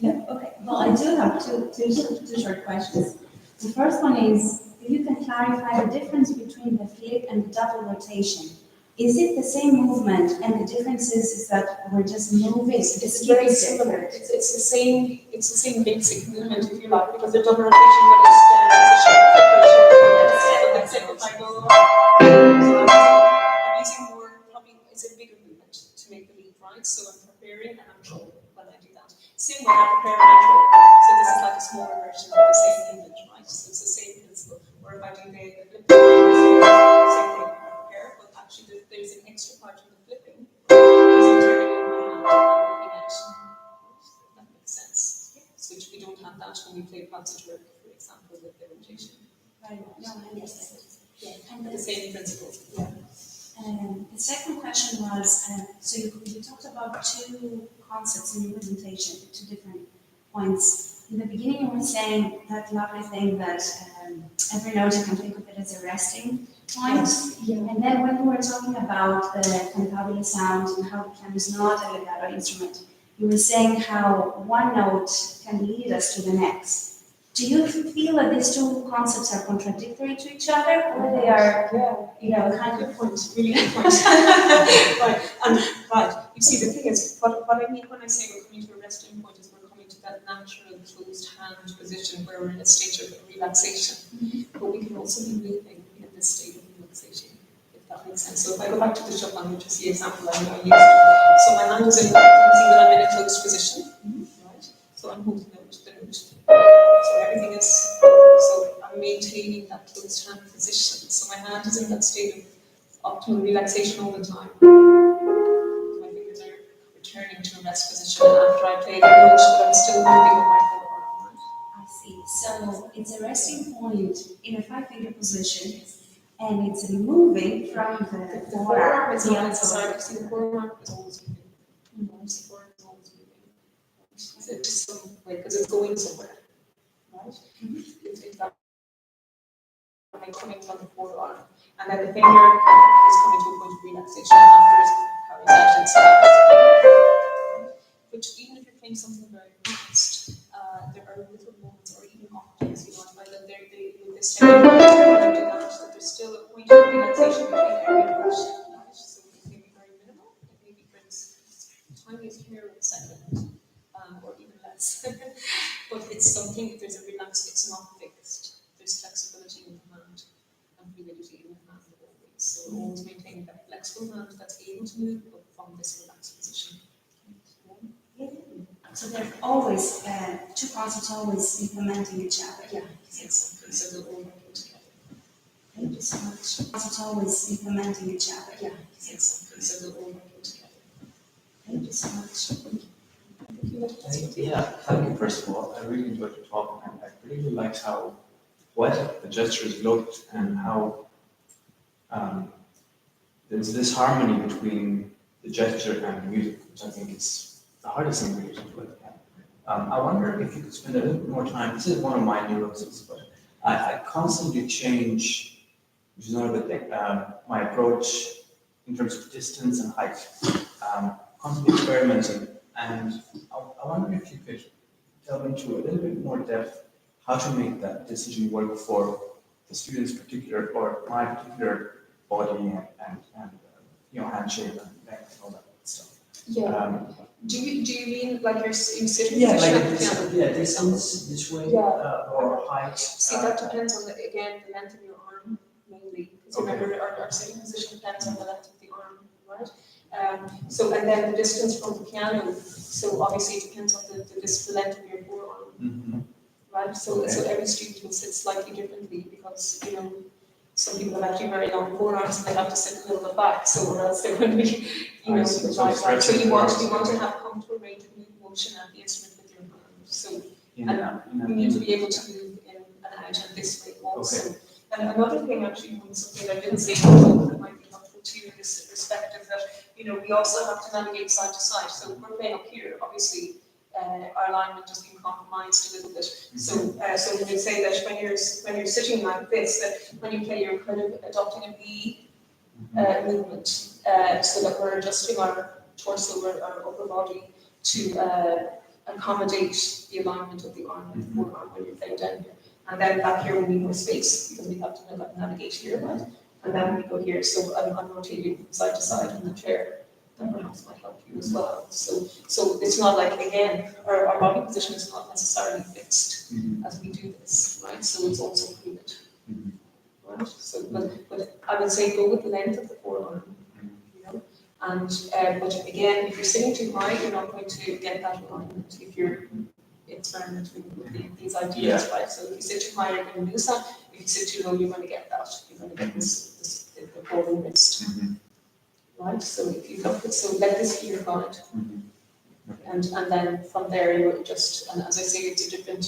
Yeah, okay. Well, I do have two short questions. The first one is, if you can clarify the difference between the flip and the double rotation. Is it the same movement, and the difference is that we're just moving? It's very similar. It's the same. It's the same basic movement, if you like, because the double rotation is a shape. Let's say if I go, I'm using more. Probably it's a bigger movement to make the leap, right? So I'm preparing and I'm throwing when I do that. Same way I prepare and I throw. So this is like a smaller version of the same movement, right? So it's the same principle. Or if I do the flip, same thing. But actually there's an extra part of the flipping because I'm turning it in my hand and I'm looking at it. If that makes sense. So we don't have that when we play concert work, for example, with the rotation. Right. No, I understand. Yeah, And The same principle. yeah. The second question was, so you talked about two concepts in your presentation, two different points. In the beginning, you were saying that lovely thing that every note you can think of it as a resting point. Yeah. And then when you were talking about the cantabile sound and how the piano is not a legato instrument, you were saying how one note can lead us to the next. Do you feel that these two concepts are contradictory to each other, or they are, kind of point, really good point. Right. You see, the thing is, what I mean when I say we're coming to a resting point is we're coming to that natural closed hand position where we're in a state of relaxation. Mm-hmm. But we can also be moving in this state of relaxation, if that makes sense. So if I go back to the Chopin, which is the example I used, so my hand is in, you can see that I'm in a closed position, right? So I'm holding the note. So everything is, so I'm maintaining that closed hand position. So my hand is in that state of optimal relaxation all the time. My fingers are returning to a rest position after I play the note, but I'm still moving with my forearm. I see. So it's a resting point in a five-finger position, and it's moving from the The forearm is the not outside. necessarily, see the forearm is always moving. The forearm is always moving. It's just some way, because it's going somewhere. Right? If that coming from the forearm, and then the finger is coming to a point of relaxation after it carries out its which even if you're playing something very fast, there are little moments or even octaves, you know, I find that they with this technique, that there's still a point of relaxation between every note, right? So it may be very minimal, it may be for the tiniest hair of a second, or even less. But it's something, there's a relaxed, it's not fixed. There's flexibility in the hand and fluidity in the hand always. So always maintain that flexible hand that's able to move, but from this relaxed position. So they're always, two concepts always implementing each other. Yeah, exactly. So they're all working together. Thank you so much. Concepts always implementing each other. Yeah, exactly. So they're all working together. Thank you so much. Yeah, thank you first of all. I really enjoyed your talk, and I really liked how poetic the gestures looked and how there's this harmony between the gesture and the music, which I think is the hardest thing really to do. I wonder if you could spend a little bit more time. This is one of my neuroses, but I constantly change, which is another thing, my approach in terms of distance and height. Constantly experimenting, and I wonder if you could delve into a little bit more depth how to make that decision work for the student's particular or my particular body and handshake and neck and all that stuff. Yeah. Do you mean like you're sitting Yeah, position like at the this, piano? yeah, distance this way or height. See, that depends on the length of your arm mainly. Because remember, our sitting position depends on the length of the arm, right? So and then the distance from the piano. So obviously it depends on the length of your forearm, right? So every student will sit slightly differently because some people have actually very long forearms and they have to sit a little bit back, so or else they're going to be, right. So you want to have comfortable range of motion at the instrument with your hand. So you need to be able to move in and out and this way also. Okay. And another thing actually, something I didn't say that might be helpful to you in this respect is that we also have to navigate side to side. So we're playing up here, obviously. Our alignment has been compromised a little bit. So when they say that when you're sitting like this, that when you play, you're kind of adopting a V movement, so that we're adjusting our torso, our upper body to accommodate the alignment of the arm and the forearm when you're playing down here. And then back here we need more space because we have to navigate here, right? And then we go here. So I'm rotating from side to side in the chair. That perhaps might help you as well. So it's not like, again, our body position is not necessarily fixed as we do this, right? So it's also fluid, right? So, but I would say go with the length of the forearm, and but again, if you're sitting too high, you're not going to get that alignment if you're experimenting with these ideas, right? So if you sit too high, you're going to lose that. If you sit too low, you're going to get that. You're going to get the falling wrist. Right, so if you look at, so let this be your guide, and then from there you just, and as I say, it's a different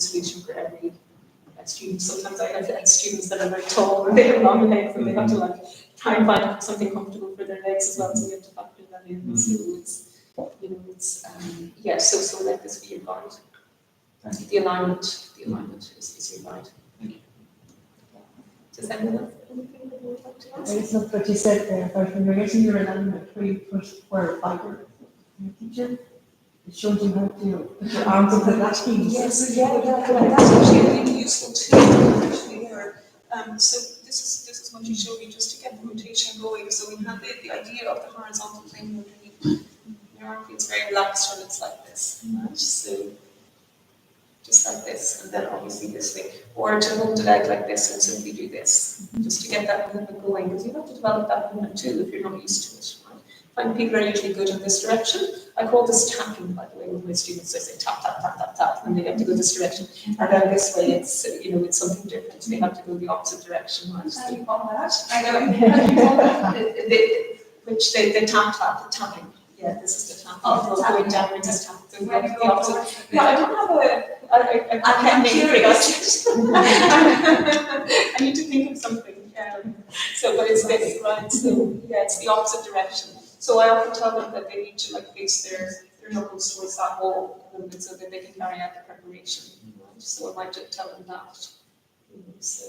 solution for every student. students. Sometimes I have students that are very tall and they have long legs and they have to like try and find something comfortable for their legs as well. So we have to factor that in. So it's, you know, it's yeah. So let this be your guide. The alignment is your guide. Thank you. Does anyone else have anything that you would like to ask? It's not what you said there, but when you're getting your alignment, where you push forward backward, your teacher, it shows you how to put your arms up the latches. Yes, yeah, that's actually a really useful tool actually here. So this is what you showed me just to get the rotation going. So we have the idea of the horizontal plane underneath. Your arm feels very relaxed when it's like this. Right? So just like this, and then obviously this way. Or to hold the leg like this and simply do this, just to get that movement going, because you have to develop that movement too if you're not used to it. Right? I find people are usually good in this direction. I call this tapping, by the way, with my students. I say tap, tap, tap, tap, tap, and they have to go this direction. And then this way, it's, you know, it's something different. They have to go the opposite direction. Right? How do you call that? I know. Which they tap, tap, the tapping. Yeah, this is the tap. Oh, the going tapping. downwards is tap. So we Where have do the you go opposite. for Yeah, I don't have a I'm curious. I need to think of something. So, but it's this, right? So, yeah, it's the opposite direction. So I often tell them that they need to like face their knuckles towards that wall a little bit so that they can carry out the preparation. Right? So I might just tell them that. So,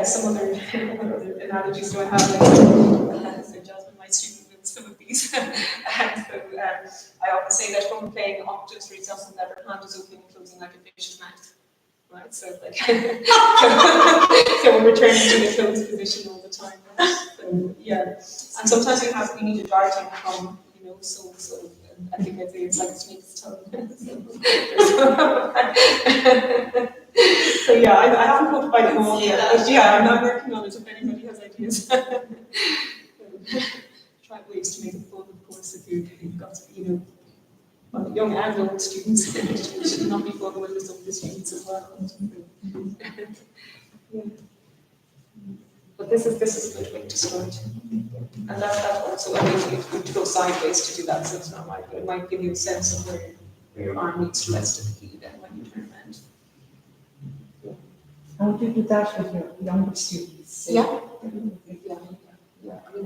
some other analogies do I have? Like, so Jasmine, my student, with some of these. And so I often say that when we're playing octaves, for example, that our hand is opening and closing like a fish's mouth. Right, so like, so we're returning to the closed position all the time. Right? So yeah, and sometimes we need a darting from, you know, so I think I'd say it's like a snake's tongue. So yeah, I haven't caught by them all yet, but yeah, I'm not working on it. If anybody has ideas, try ways to make it fun. Of course, if you've got, you know, well, young and old students, it should not be fun with some of the students as well. Yeah. But this is a good way to start. And that also, I mean, it's good to go sideways to do that, so it's not right, but it might give you a sense of where your arm needs to rest at the key then when you turn around. How do you do that with your younger students? Yeah. I mean,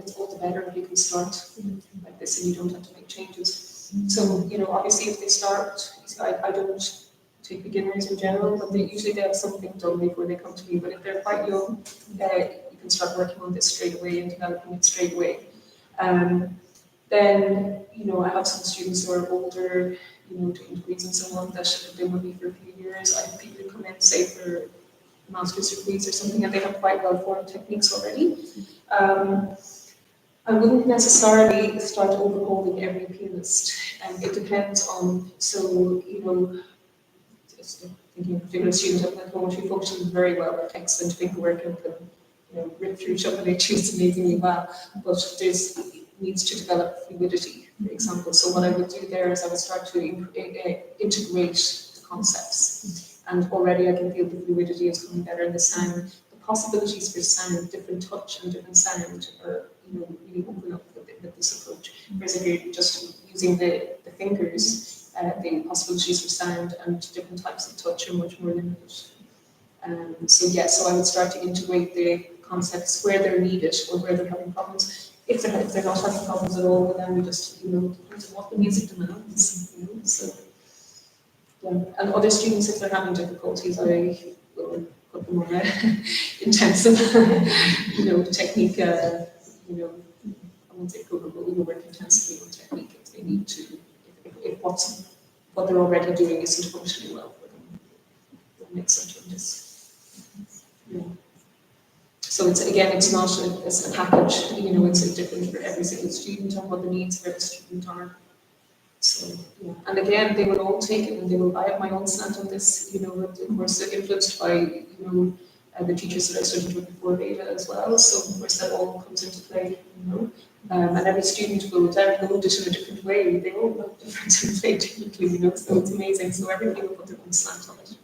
it's all the better if you can start like this and you don't have to make changes. So, you know, obviously if they start, I don't take beginners in general, but they have something done before they come to me. But if they're quite young, you can start working on this straight away and developing it straight away. Then, you know, I have some students who are older, you know, 20 degrees and so on, that have been with me for a few years. I have people who come in, say, for master's degrees or something, and they have quite well-formed techniques already. I wouldn't necessarily start overhauling every pianist. It depends on, so, you know, just thinking of a particular student at home, she functions very well with excellent finger work and can, you know, rip through shuffle tunes amazingly well, but needs to develop fluidity, for example. So what I would do there is I would start to integrate the concepts. And already I can feel the fluidity is coming better in the sound. The possibilities for sound, different touch and different sound are, you know, really open up with this approach. Whereas if you're just using the fingers, the possibilities for sound and different types of touch are much more limited. So I would start to integrate the concepts where they're needed or where they're having problems. If they're not having problems at all, then we just, you know, depends on what the music demands, you know, so. Yeah. And other students, if they're having difficulties, I will put them on intensive, you know, technique, you know, I won't say program, but we will work intensively on technique if they need to, if what they're already doing isn't functioning well for them. We'll make some changes. Yeah. So it's not a package, you know, it's different for every single student and what the needs of every student are. So, yeah. And again, they will all take it and they will, I have my own slant on this, you know, of course, influenced by, you know, the teachers that I studied with before Beta as well. So, of course, that all comes into play, you know. And every student will download it in a different way. They all look different and play differently, you know, so it's amazing. So everybody will put their own slant on it.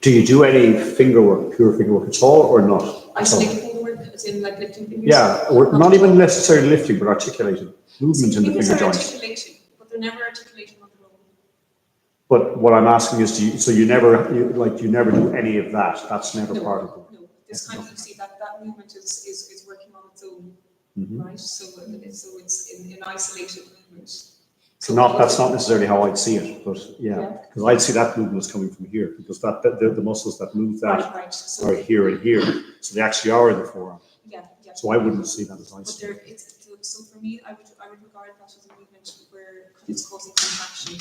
Do you do any finger work, pure finger work at all, or not? Isolated finger work, as in like lifting fingers? Yeah, or not even necessarily lifting, but articulating movement in the Fingers finger are joints. articulating, but they're never articulating on their own. But what I'm asking is, so you never do any of that? That's never No, part of it? no, this kind of, you see, that movement is working on its own, Mhm. right? So it's in isolated movement. So that's not necessarily how I'd see it, but yeah, Yeah. because I'd see that movement as coming from here, because the muscles that move that Right. So are here and here, so they actually are in the forearm. yeah. So I wouldn't see that as I But see it. so for me, I would regard that as a movement where it's causing contraction,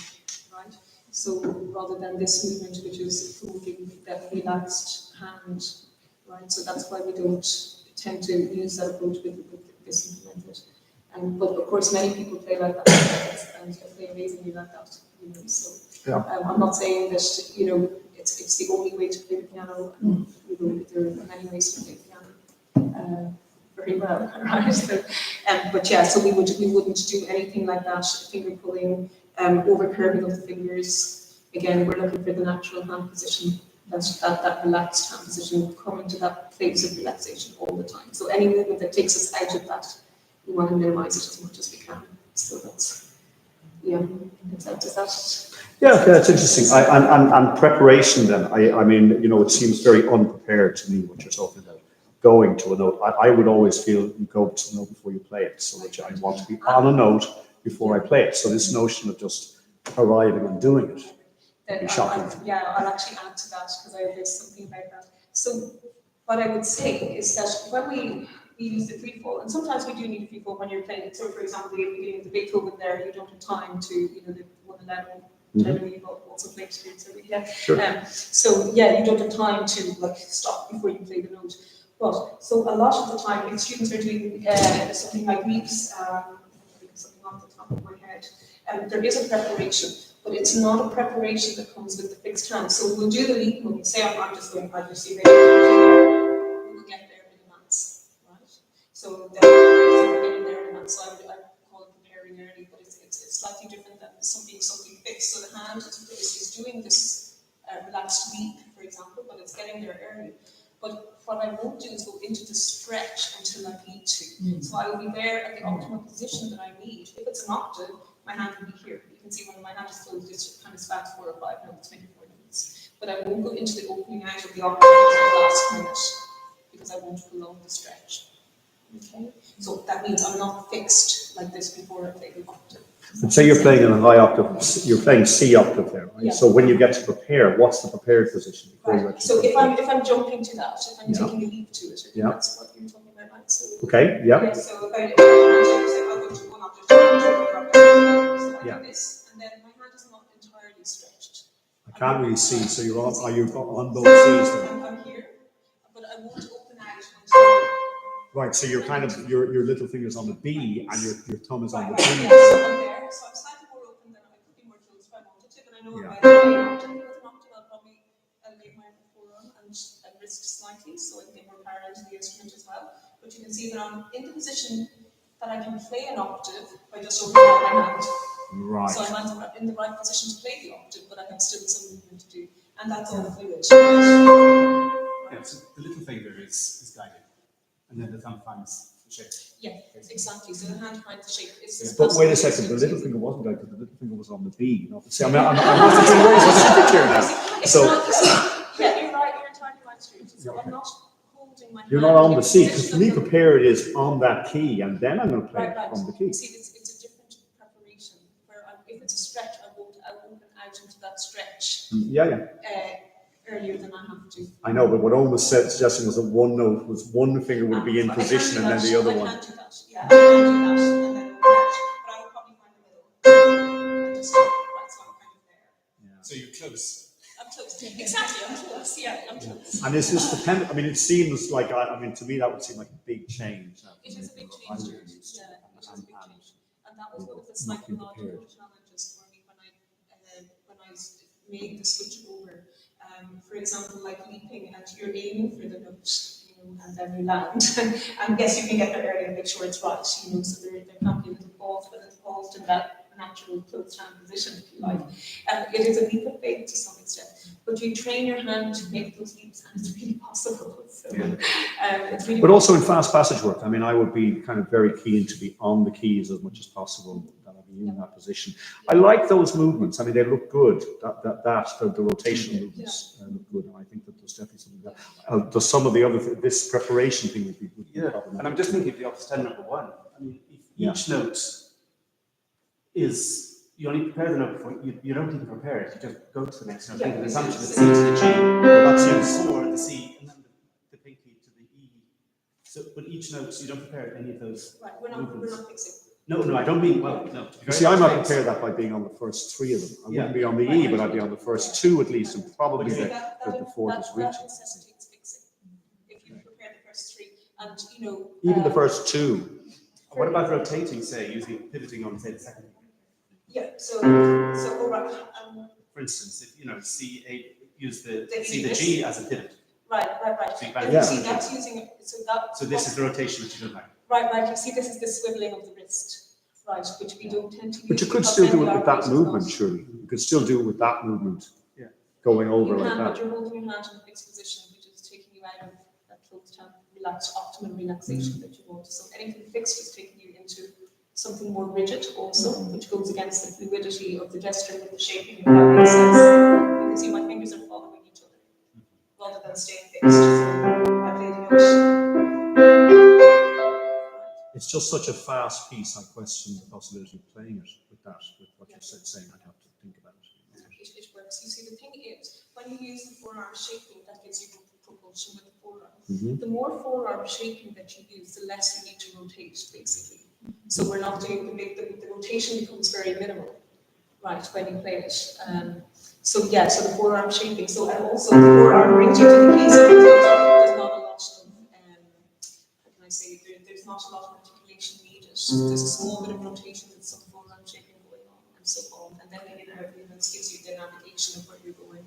right? So rather than this movement, which is promoting that relaxed hand, right? So that's why we don't tend to use that approach with this method. But of course, many people play like that and play amazingly like that. So Yeah. I'm not saying that it's the only way to play the piano. There are many ways to play the piano. Very well, right? So, but yeah, so we wouldn't do anything like that. Finger pulling, over curving of the fingers. Again, we're looking for the natural hand position. That relaxed hand position, coming to that place of relaxation all the time. So any movement that takes us out of that, we want to minimize it as much as we can. So that's does that? Yeah, it's interesting. And preparation then, I mean, it seems very unprepared to me what you're talking about. Going to a note, I would always feel you go to the note before you play it, so that I want to be on a note before I play it. So this notion of just arriving and doing it would be shocking. I'll actually add to that because there's something about that. So what I would say is that when we use the free fall, and sometimes we do need a free fall when you're playing it. So for example, if you're beginning of the Beethoven there, you don't have time to, the 111. You've also played experience every day. Sure. So yeah, you don't have time to stop before you play the note. But so a lot of the time, if students are doing something like leaps, something off the top of my head, there is a preparation, but it's not a preparation that comes with the fixed hand. So we'll do the leap when we say I'm just going to see we'll get there in advance, right? So then we're getting there in advance. So I call it preparing early, but it's slightly different than something fixed. So the hand is doing this relaxed leap, for example, but it's getting there early. But what I won't do is go into the stretch until I need to. So I will be there at the optimal position that I need. If it's an octave, my hand will be here. You can see when my hand is closed, it's kind of spans 4 or 5 notes, 24 notes. But I won't go into the opening out of the octave until the last minute because I won't prolong the stretch. Okay? So that means I'm not fixed like this before I play the octave. But say you're playing in a high octave, you're playing C octave there, right? Yeah. So when you get to prepare, what's the prepared position? Right. So if I'm jumping to that, if I'm taking a leap to it, I think that's what you're talking about, right? So Okay, yeah. Yeah, so if I go to one object, so I do this, and then my hand is not entirely stretched. I can't really see, so are you on both C's then? I'm here, but I won't open out until. Right, so you're kind of, your little finger's on the B and your thumb is on the Right, D. yeah, so I'm there, so I'm slightly more open than I could be more closed if I wanted to, but I know if I play an octave with an octave, I'll probably elevate my forearm and wrist slightly, so I can get more parallel to the instrument as well. But you can see that I'm in the position that I can play an octave by just opening out my hand. Right. So I'm in the right position to play the octave, but I have still some movement to do, and that's all fluid. Yeah, so the little finger is guided, and then the thumb finds the shape. Yeah, exactly. So the hand finds the shape. But wait a second, the little finger wasn't guided, the little finger was on the B, not the C. I'm not here now. So yeah, you're right. You're entirely right, Stuart. So I'm not holding my. you're not on the C, because for me, prepared is on that key, and then I'm going to play right. from the key. See, it's a different preparation. Where if it's a stretch, I'll open out into that stretch. Yeah. Earlier than I have to. I know, but what Owen was suggesting was that one note was one finger would be in position and then the other one. I can't do that. Yeah, I can't do that. And then but I would probably find the middle. And just right, so I'm kind of there. Yeah. So you're close. I'm close. Exactly, I'm close. Yeah, I'm close. And is this dependent? I mean, it seems like, to me, that would seem like a big change. It is a big change. Yeah, it is a big change. And that was one of the psychological challenges for me when I made the switch over. For example, like leaping and you're aiming for the note, and then you land. And yes, you can get there early and make sure it's right, so there can't be a little pause, but it's paused in that natural closed hand position, if you like. It is a leap of faith to some extent, but you train your hand to make those leaps, and it's really possible. So, it's really. But also in fast passage work, I mean, I would be kind of very keen to be on the keys as much as possible. That I'd be in that position. I like those movements. I mean, they look good. The rotational movements look good, and I think that there's definitely something that. There's some of the other this preparation thing would be problematic. And I'm just thinking of the Opus 10 number 1. I mean, if each note is, you only prepare the note before, you don't even prepare it, you just go to the next note. Think of the assumption, the C to the G, that's the or the C, and then the pinky to the E. So, but each note, you don't prepare any of those. Right, we're not fixing. No, I don't mean, well, no. You see, I might prepare that by being on the first 3 of them. I wouldn't be on the E, but I'd be on the first 2 at least, and probably the fourth is reaching. That necessitates fixing. If you prepare the first 3, and Even the first 2. What about rotating, say, using pivoting on, say, the second? Yeah, so all right. For instance, if C8, use the The C the G G as a pivot. Right. So you And balance you see, the that's G. using it. So this is the rotation that you don't like. Right. You see, this is the swiveling of the wrist, right, which we don't tend to use. But you could because still then do the it with that arteries are movement, not- surely. You could still do it with that movement. Yeah. Going over You like can, but that. you're holding your hand in a fixed position, which is taking you out of that closed hand, optimum relaxation that you want. So anything fixed is taking you into something more rigid also, which goes against the fluidity of the gesture and the shaping, if that makes sense. You can see my fingers are following each other rather than staying fixed. So I played a note. It's just such a fast piece. I question the possibility of playing it with that, with what you're saying. I'd have to think about it. It works. You see, the thing is, when you use the forearm shaping, that gives you propulsion with the forearm. Mm-hmm. The more forearm shaping that you use, the less you need to rotate, basically. So we're not doing the rotation becomes very minimal, right, when you play it. So the forearm shaping. So and also the forearm brings you to the keys. So there's not a lot of how can I say? There's not a lot of articulation needed. There's a small bit of rotation with some forearm shaping going on, and so on. And then the inner movements gives you the navigation of where you're going.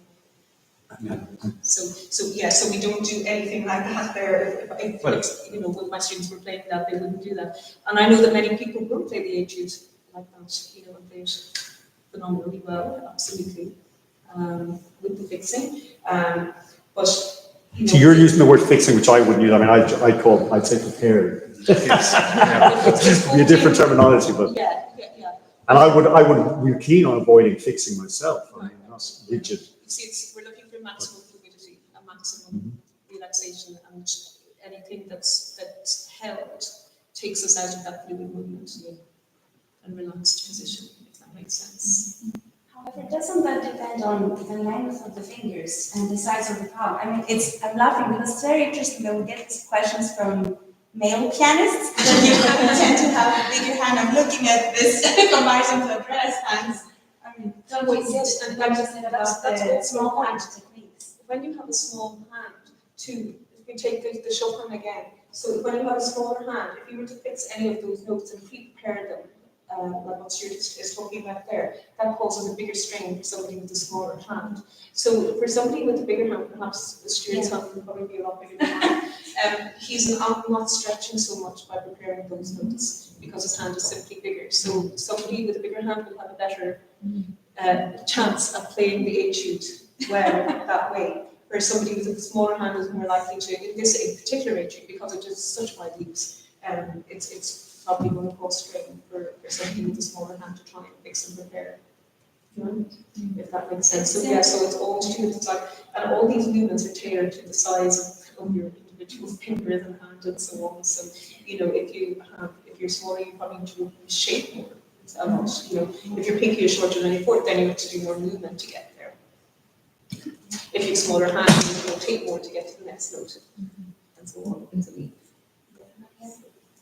So we don't do anything like that there. If when my students were playing that, they wouldn't do that. And I know that many people will play the etude like that, and play it phenomenally well, absolutely, with the fixing. But So you're using the word fixing, which I wouldn't use. I mean, I'd say prepared. It'd be a different terminology, but yeah. And I would be keen on avoiding fixing myself. I mean, that's rigid. You see, we're looking for maximum fluidity and maximum relaxation, and anything that's held takes us out of that fluid movement and relaxed position, if that makes sense. However, doesn't that depend on the length of the fingers and the size of the palm? I mean, I'm laughing because it's very interesting that we get these questions from male pianists that you tend to have a bigger hand. I'm looking at this comparison to address hands. I mean, Yes, and like you said about the small hand techniques. When you have a small hand, too, if we take the Chopin again, so when you have a smaller hand, if you were to fix any of those notes and pre-prepare them, like what Stuart is talking about there, that causes a bigger strain for somebody with a smaller hand. So for somebody with a bigger hand, perhaps Stuart's hand will probably be a lot bigger than mine, he's not stretching so much by preparing those notes because his hand is simply bigger. So somebody with a bigger hand will have a better chance at playing the etude well that way, where somebody with a smaller hand is more likely to, in this particular etude, because it does such wide leaps, it's probably going to cause strain for somebody with a smaller hand to try and fix and prepare. If that makes sense. So it's all to do with the size, and all these movements are tailored to the size of your individual fingers and hand and so on. So if you're smaller, you probably need to shape more. A lot. If your pinky is shorter than your fourth, then you have to do more movement to get there. If you have smaller hand, you need to rotate more to get to the next note, and so on.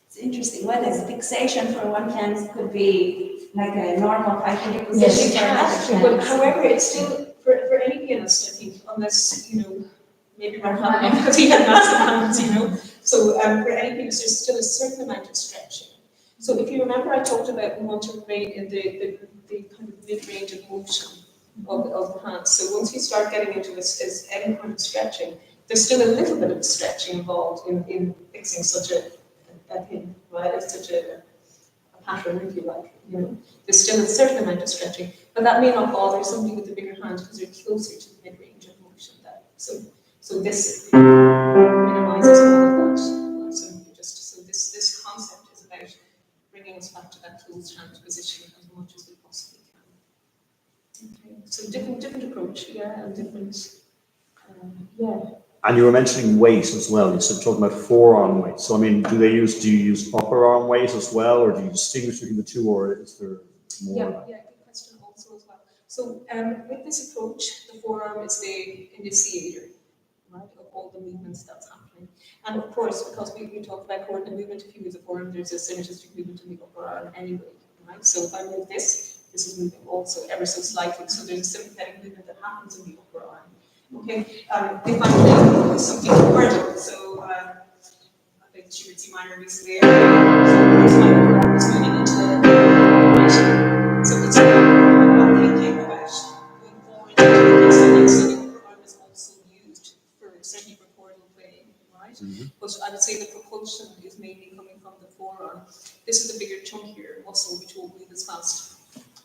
It's interesting. What is fixation for one pianist could be like a normal 5-finger position for another pianist. But however, it's still for any pianist, I think, unless maybe Rahman because he had massive hands, So for any pianist, there's still a certain amount of stretching. So if you remember, I talked about we want to remain in the kind of mid-range of motion of the hands. So once we start getting into this any kind of stretching, there's still a little bit of stretching involved in fixing such a thing, right? It's such a pattern, if you like. There's still a certain amount of stretching, but that may not bother somebody with a bigger hand because they're closer to the mid-range of motion. So this minimizes all of that. So this concept is about bringing us back to that closed hand position as much different, yeah. And you were mentioning weight as well. You said talking about forearm weight. So I mean, do you use upper arm weight as well, or do you distinguish between the two, or is there more? Yeah, good question also as well. So with this approach, the forearm is the initiator, right, of all the movements that's happening. And of course, because we talked about coordinate movement, if you use the forearm, there's a synergistic movement in the upper arm anyway, right? So if I move this is moving also ever so slightly. So there's a sympathetic movement that happens in the upper arm. Okay, if I'm playing something important, so I played Schubert's minor recently, so my upper arm is moving into the right. So it's I'm thinking about going forward into the next so the upper arm is also used for certainly for chordal playing, right? But I would say the propulsion is mainly coming from the forearm. This is a bigger chunkier muscle which won't move as fast.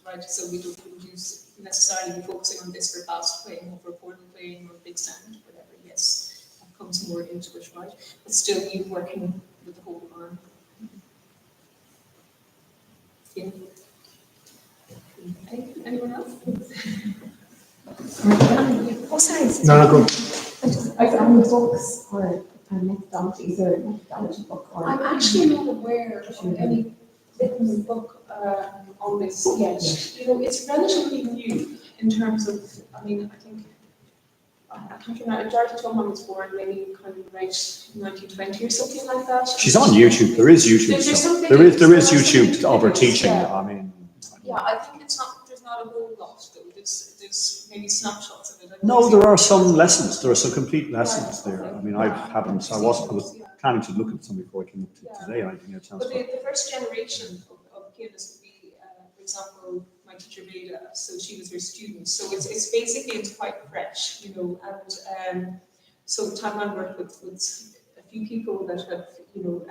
Right, so we don't necessarily be focusing on this for fast playing or for chordal playing or big sound, whatever. Yes, that comes more into it, right? But still, you working with the whole arm. Yeah. Anyone else? Oh, sorry. No, good. I've done books or methodologies or methodology book or. I'm actually not aware of any written book on this yet. You know, it's relatively new in terms of, I mean, I think, I can't remember, Dorothy Taubman was born maybe kind of late 1920 or something like that. She's on YouTube. There is YouTube There's stuff. something- There is there's YouTube some of her videos, teaching. yeah. I mean. Yeah, I think there's not a whole lot though. There's maybe snapshots of it. No, there are some lessons. There are some complete lessons there. I mean, I was planning to look at some before I came up to today, and I didn't have a chance. But the first generation of pianists would be, for example, my teacher Rita, so she was her student. So it's basically it's quite fresh, you know, and so Taubman worked with a few people that have, you know,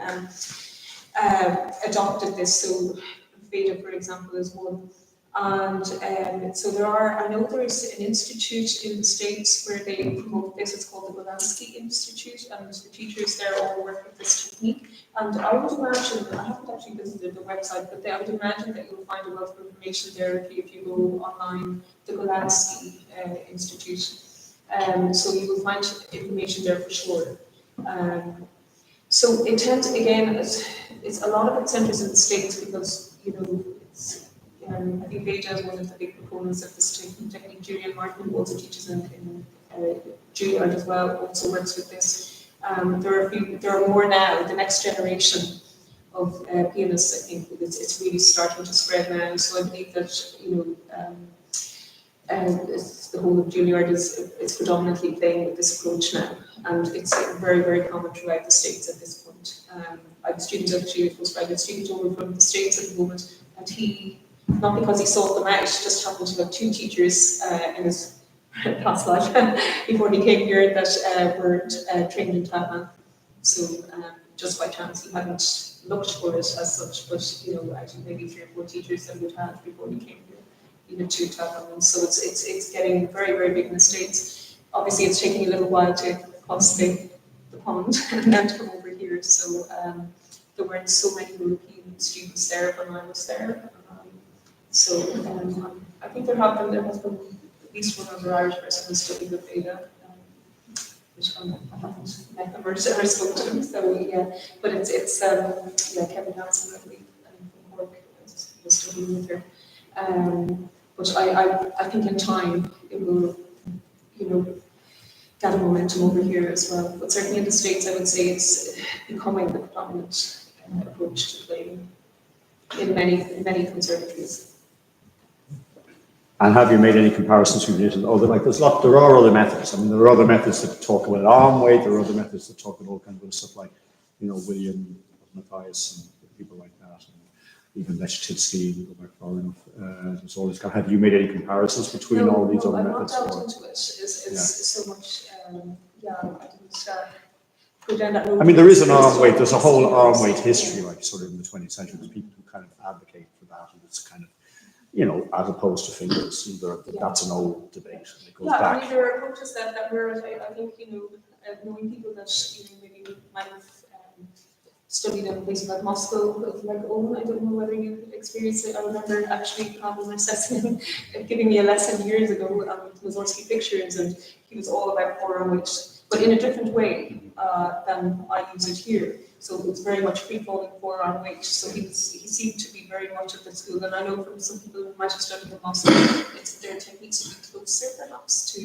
adopted this. So Veda, for example, is one. And so I know there is an institute in the States where they promote this. It's called the Golansky Institute, and the teachers there all work with this technique. And I would imagine, I haven't actually visited the website, but I would imagine that you'll find a lot of information there if you go online, the Golansky Institute. So you will find information there for sure. So it tends, again, it's a lot of it centers in the States because, you know, I think Veda is one of the big proponents of this technique. Julian Martin, who also teaches in Juilliard as well, also works with this. There are more now. The next generation of pianists, I think, it's really starting to spread now. So I believe that, you know, the whole of Juilliard is predominantly playing with this approach now, and it's very, very common throughout the States at this point. I have a student actually, a postgraduate student over from the States at the moment, and he, not because he sought them out, just happened to have two teachers in his past life before he came here that were trained in Taubman. So just by chance, he hadn't looked for it as such, but you know, actually maybe 3 or 4 teachers that would have before he came here, even to Taubman. So it's getting very, very big in the States. Obviously, it's taking a little while to cross the pond and then to come over here. So there weren't so many European students there when I was there. So I think there has been at least one other Irish person who's studied with Veda, which I haven't met them or spoken to them. So yeah, but it's yeah, Kevin Hansen, I believe, from Cork, was studying with her. But I think in time it will, you know, gather momentum over here as well. But certainly in the States, I would say it's becoming the predominant approach to playing in many conservatories. And have you made any comparisons between it and other, like there are other methods. I mean, there are other methods that talk about arm weight, there are other methods that talk about all kinds of stuff like, you know, William Matthias and people like that, and even Leschetitsky, you go back far enough. There's always have you made any comparisons between all these other methods? No, I've not delved into it. It's so much, yeah, I didn't go down that road. I mean, there is an arm weight, there's a whole arm weight history, like sort of in the 20th century. There's people who kind of advocate for that, and it's kind of, you know, as opposed to fingers. That's an old debate. It goes back. I mean, there are approaches that were, I think, you know, knowing people that, you know, maybe might have studied in places like Moscow, like Owen. I don't know whether you experienced it. I remember actually having assessing giving me a lesson years ago with Mussorgsky Pictures, and he was all about forearm weight, but in a different way than I use it here. So it was very much free-falling forearm weight. So he seemed to be very much of the school. And I know from some people who might have studied in Moscow, their techniques would be closer perhaps to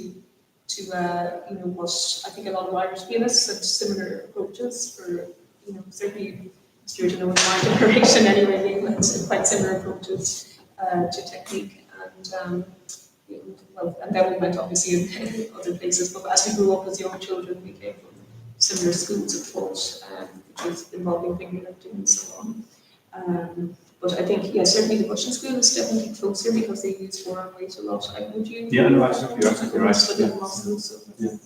you know, what I think a lot of Irish pianists had similar approaches for, you know, certainly Stuart and Owen, my generation anyway, they had quite similar approaches to technique. And well, and then we went obviously in other places, but as we grew up as young children, we came from similar schools of thought, which was involving fingerlifting and so on. But I think, yeah, certainly the Russian school is definitely closer because they use forearm weight a lot. Would you? Yeah, no, absolutely, you're absolutely right. Studied in Moscow, so. Yeah.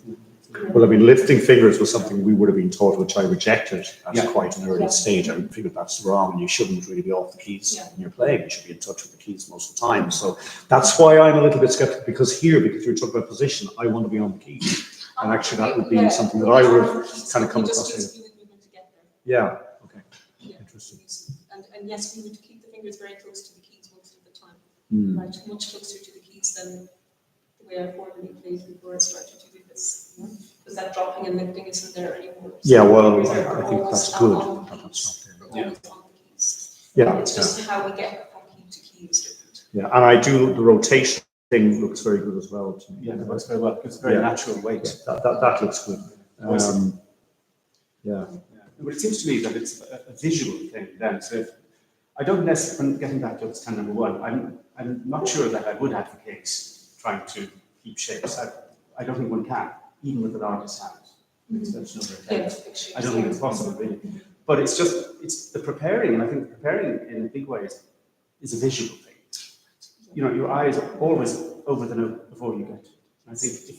Well, I mean, lifting fingers was something we would have been taught, which I rejected at quite an early Yeah. stage. I figured that's wrong, and you shouldn't really be off the keys when you're playing. You should be in touch with the keys most of the time. So that's why I'm a little bit skeptical, because you're talking about position, I want to be on the keys. And actually, that would be something that I would have kind of come across here. Yeah, okay. Yeah. Interesting. And yes, we would keep the fingers very close to the keys most of the time. Mm. Right, much closer to the keys than the way I formerly played before I started to do this. Because that dropping and lifting isn't there anymore. So Yeah, well, the fingers are I think almost that's good. on the that keys. that's not there. We're always on the keys. Yeah, It's just how we get from key to key is different. yeah, and I do the rotation thing looks very good as well to me. Yeah, that works very well. It's a very natural weight. That looks good. Yeah. But it seems to me that it's a visual thing then. So if, I don't necessarily, getting back to stand number one, I'm not sure that I would advocate trying to keep shapes. I don't think one can, even with an artist's hand. Extension of their head. I don't think it's possible really. But it's the preparing, and I think preparing in a big way is a visual thing. You know, your eyes are always over the note before you get to it. I think if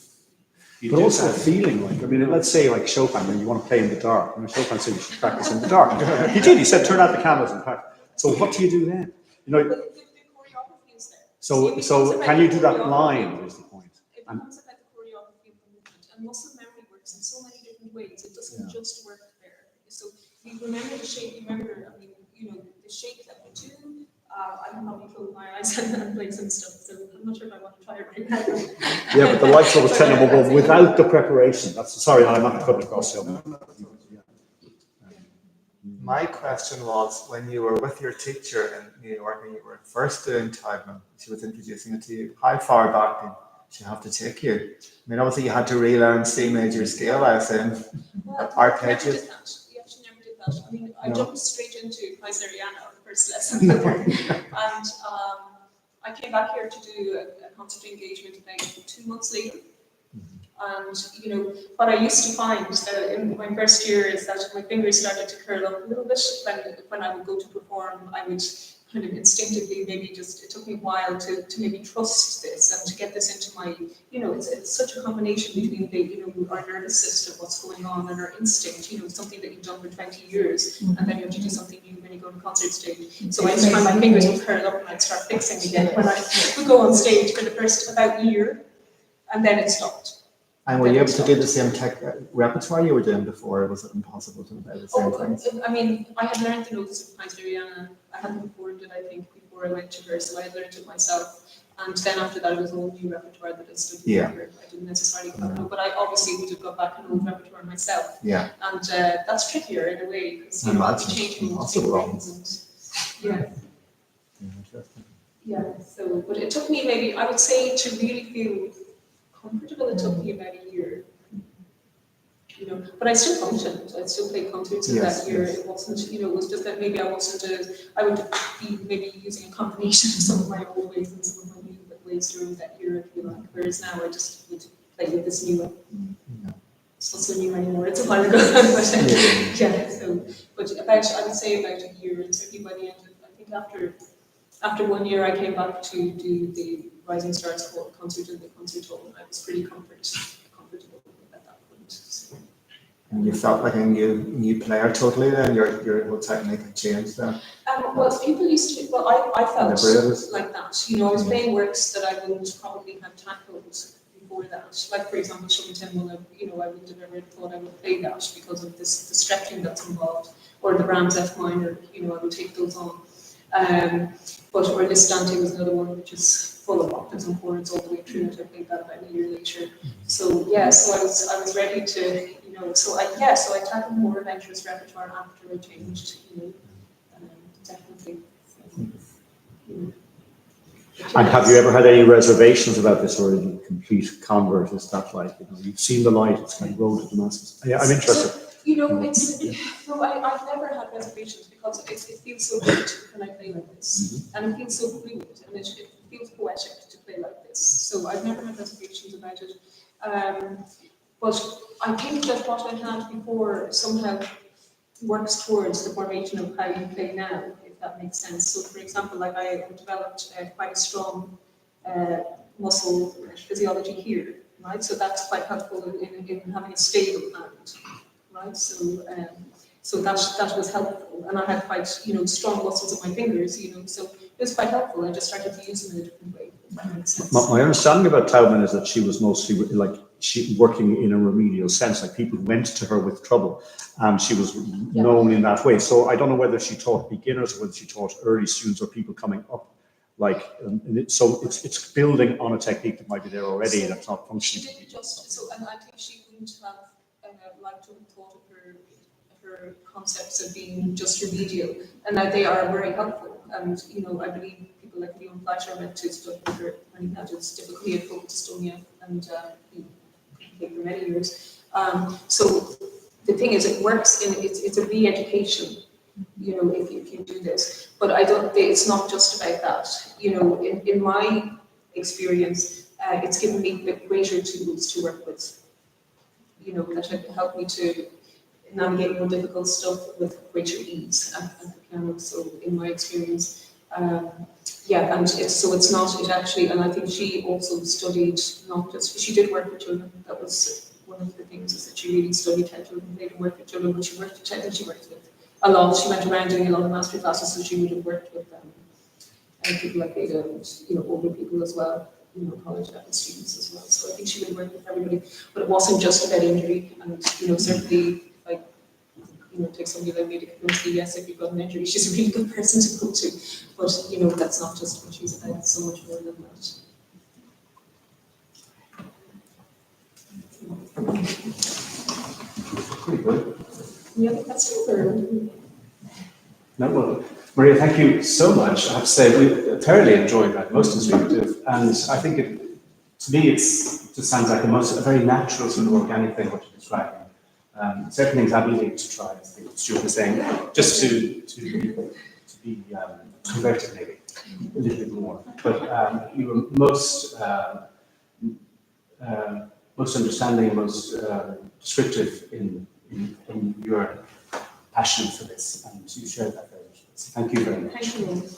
you But do also that, feeling like, I mean, let's say like Chopin, when you want to play in the dark, and Chopin said you should practice in the dark. He did, he said turn out the candles and practice. So what do you do then? You know, But the choreography is there. so can you do that blind is the point? It becomes about the choreography of the movement, and muscle memory works in so many different ways. It doesn't just work there. So you remember the shape. You remember, I mean, you know, the shape that we do. I can probably close my eyes and play some stuff. So I'm not sure if I want to try it right now. Yeah, but the lights always tell them, well, without the preparation. Sorry, I'm not cutting across you. My question was, when you were with your teacher in New York and you were first doing Taubman, she was introducing it to you, how far back did she have to take you? I mean, obviously you had to relearn C major scale, I assume, arpeggios. You actually never did that. I mean, I jumped straight into Kaiseriana on the first lesson with her. And I came back here to do a concert engagement about 2 months later. And, you know, what I used to find in my first year is that my fingers started to curl up a little bit. When I would go to perform, I would kind of instinctively, maybe just, it took me a while to maybe trust this and to get this into my, you know, it's such a combination between the, you know, our nervous system, what's going on, and our instinct, you know, something that you've done for 20 years, and then you have to do something new when you go to concert stage. So I just find my fingers would curl up and I'd start fixing again when I would go on stage for the first about year, and then it stopped. And were you able to do the same repertoire you were doing before, or was it impossible to play the same things? I mean, I had learned the notes of Kaiseriana. I hadn't performed it, I think, before I went to her, so I had learned it myself. And then after that, it was all new repertoire that I studied. Yeah. I didn't necessarily know, but I obviously would have got back an old repertoire myself. Yeah. And that's trickier in a way, because you know, I'll be changing things. Yeah. Interesting. Yeah. So, but it took me maybe, I would say, to really feel comfortable, it took me about a year. You know, but I still functioned. I still played concerts in that year. It wasn't, you know, it was just that maybe I wasn't. I would be maybe using a combination of some of my old ways and some of my new ways during that year, if you like. Whereas now I just would play with this new one. It's not so new anymore. It's a while ago, but yeah. So, but I would say about a year, and certainly by the end of, I think after 1 year, I came back to do the Rising Stars concert in the concert hall, and I was pretty comfortable at that point. So. And you felt like a new player totally then? Your whole technique had changed then? Well, people used to, I felt Never like that. You know, I was playing works that I wouldn't probably have tackled before that. Like for example, Sugar Timble, I wouldn't have ever thought I would play that because of the stretching that's involved, or the Brahms F minor, I would take those on. But or Listante was another one which is full of octaves and chords all the way through, and I played that about a year later. So yeah, so I was ready to, so I tackled more adventurous repertoire after I changed, definitely. And have you ever had any reservations about this, or a complete convert? Is that like, you've seen the light, it's kind of rolled to the masses? Yeah, I'm interested. I've never had reservations because it feels so good when I play like this, and it feels so fluid, and it feels poetic to play like this. So I've never had reservations about it. But I think that what I had before somehow works towards the formation of how you play now, if that makes sense. So, for example, like I developed quite a strong muscle physiology here, right? So that's quite helpful in having a stable hand, right? So that was helpful, and I had quite strong muscles in my fingers, so it was quite helpful. I just started to use them in a different way. If that makes sense. My understanding about Taubman is that she was mostly she working in a remedial sense, like people went to her with trouble, and she was known in that way. So I don't know whether she taught beginners or whether she taught early students or people coming up. So it's building on a technique that might be there already, that's not functioning. She did and I think she wouldn't have liked to have thought of her concepts of being just remedial, and that they are very helpful. And I believe people like Leon Fleischer went to study with her when he had his difficulty at focus dystonia, and he played for many years. So the thing is, it works it's a re-education. If you do this, but I don't. It's not just about that. In my experience, it's given me greater tools to work with. That have helped me to navigate more difficult stuff with greater ease at the piano. So in my experience, and it's not. It actually, and I think she also studied not just. She did work with children. That was one of the things, is that she really studied how children played and worked with children. But she worked with children. She worked with a lot. She went around doing a lot of mastery classes, so she would have worked with people like Ada and older people as well, college level students as well. So I think she would work with everybody, but it wasn't just about injury. And certainly, take somebody like me to convince me, yes, if you've got an injury, she's a really good person to go to. But that's not just what she's about. It's so much more than that. Pretty good. Any other questions? Or? No, well, Maria, thank you so much. I have to say, we thoroughly enjoyed that, most intuitive, and I think to me, it just sounds like a very natural sort of organic thing what you're describing. Certain things I'm willing to try, I think Stuart was saying, just to be converted maybe a little bit more. But you were most understanding, most descriptive in your passion for this, and you shared that very much. So thank you very much. Thank you.